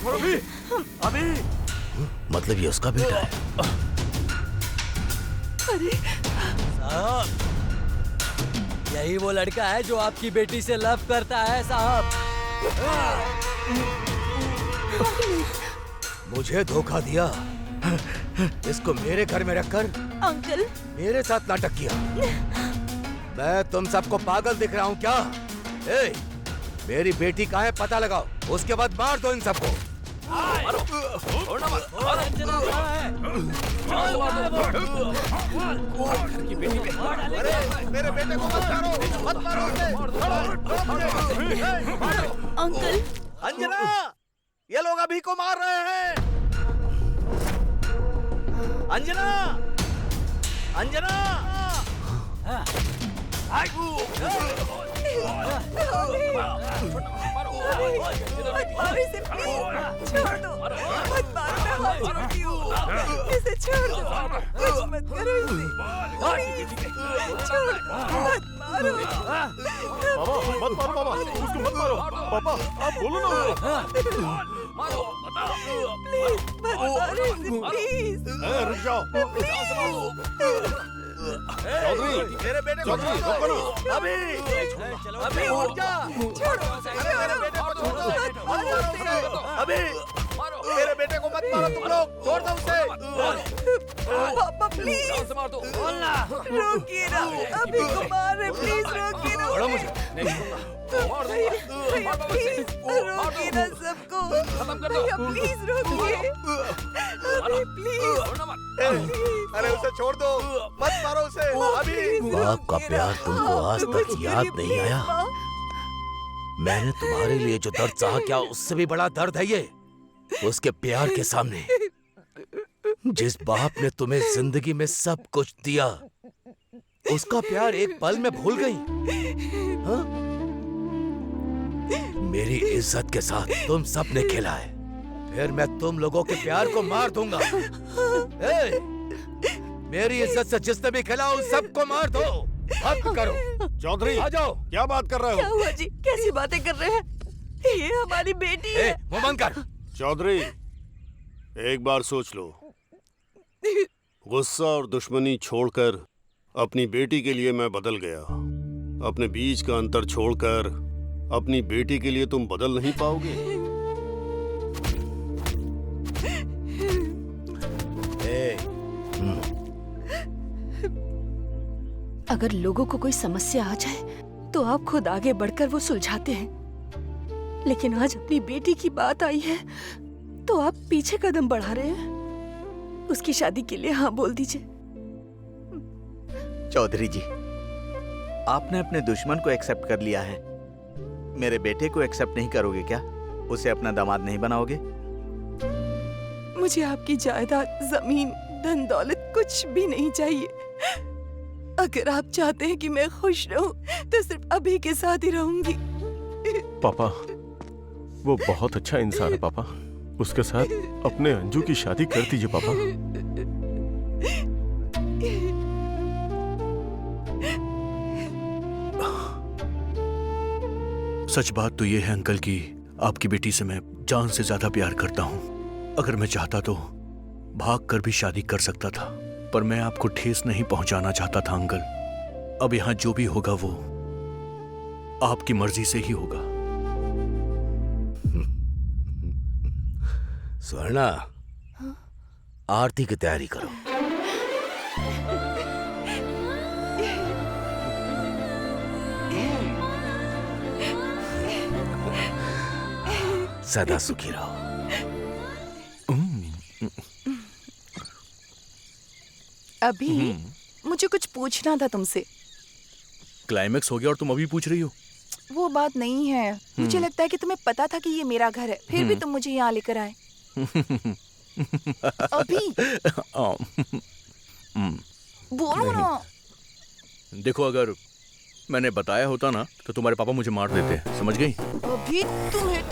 अभी अभी मतलब ये उसका बेटा है? अरे साहब, यही वो लड़का है जो आपकी बेटी से लव करता है साहब। मुझे धोखा दिया, इसको मेरे घर में रखकर अंकल मेरे साथ नाटक किया। मैं तुम सबको पागल दिख रहा हूँ क्या? मेरी बेटी कहाँ है पता लगाओ, उसके बाद मार दो इन सबको। मेरे बेटे को मत मारो, मत मारो। अंकल अंजना, ये लोग अभी को मार रहे हैं। अंजना, अंजना। इसे प्लीज छोड़ दो, मत मारो, मैं हाथ जोड़ती हूँ, इसे छोड़ दो, कुछ मत करो इसे, प्लीज छोड़ दो, मत मारो। मत मारो मामा, उसको मत मारो। पापा आप बोलो ना। प्लीज मत मारो इसे, प्लीज। रुक जाओ। चौधरी, मेरे बेटे को चौधरी, छोड़ दो। रुको ना। अभी उठ जा। छोड़ो, अरे मेरे बेटे को छोड़ दो। मत मारो उसे। अभी मेरे बेटे को मत मारो तुम लोग, छोड़ दो उसे। पापा प्लीज रोकिए ना, अभी को मार रहे, प्लीज रोकिए ना। छोड़ो मुझे। भैया प्लीज रोकिए ना सबको, भैया प्लीज रोकिए, अभी प्लीज। अरे उसे छोड़ दो, मत मारो उसे। अभी बाप का प्यार तुमको आज तक याद नहीं आया? मैंने तुम्हारे लिए जो दर्द सहा क्या उससे भी बड़ा दर्द है ये। उसके प्यार के सामने जिस बाप ने तुम्हें जिंदगी में सब कुछ दिया, उसका प्यार एक पल में भूल गई। हाँ? मेरी इज्जत के साथ तुम सब ने खेला है, फिर मैं तुम लोगों के प्यार को मार दूंगा। ए, मेरी इज्जत से जिसने भी खेला उन सबको मार दो। हद करो। चौधरी, आ जाओ। क्या बात कर रहे क्या हो? हुआ जी, कैसी बातें कर रहे हैं? ये हमारी बेटी है। मुंह बंद कर। चौधरी, एक बार सोच लो। गुस्सा और दुश्मनी छोड़कर अपनी बेटी के लिए मैं बदल गया। अपने बीच का अंतर छोड़कर अपनी बेटी के लिए तुम बदल नहीं पाओगे। अगर लोगों को कोई समस्या आ जाए तो आप खुद आगे बढ़कर वो सुलझाते हैं, लेकिन आज अपनी बेटी की बात आई है तो आप पीछे कदम बढ़ा रहे हैं। उसकी शादी के लिए हाँ बोल दीजिए। चौधरी जी, आपने अपने दुश्मन को एक्सेप्ट कर लिया है, मेरे बेटे को एक्सेप्ट नहीं करोगे क्या? उसे अपना दामाद नहीं बनाओगे? मुझे आपकी जायदाद, जमीन, धन दौलत कुछ भी नहीं चाहिए। अगर आप चाहते हैं कि मैं खुश रहूं तो सिर्फ अभी के साथ ही रहूंगी। पापा वो बहुत अच्छा इंसान है पापा, उसके साथ अपने अंजू की शादी कर दीजिए पापा। सच बात तो ये है अंकल कि आपकी बेटी से मैं जान से ज्यादा प्यार करता हूं। अगर मैं चाहता तो भाग कर भी शादी कर सकता था, पर मैं आपको ठेस नहीं पहुंचाना चाहता था अंकल। अब यहां जो भी होगा वो आपकी मर्जी से ही होगा। स्वर्णा, आरती की तैयारी करो। सदा सुखी रहो। अभी मुझे कुछ पूछना था तुमसे। क्लाइमेक्स हो गया और तुम अभी पूछ रही हो? वो बात नहीं है, मुझे लगता है कि तुम्हें पता था कि ये मेरा घर है, फिर भी तुम मुझे यहाँ लेकर आए। अभी बोलो ना। देखो, अगर मैंने बताया होता ना तो तुम्हारे पापा मुझे मार देते। समझ गई? अभी तुम्हें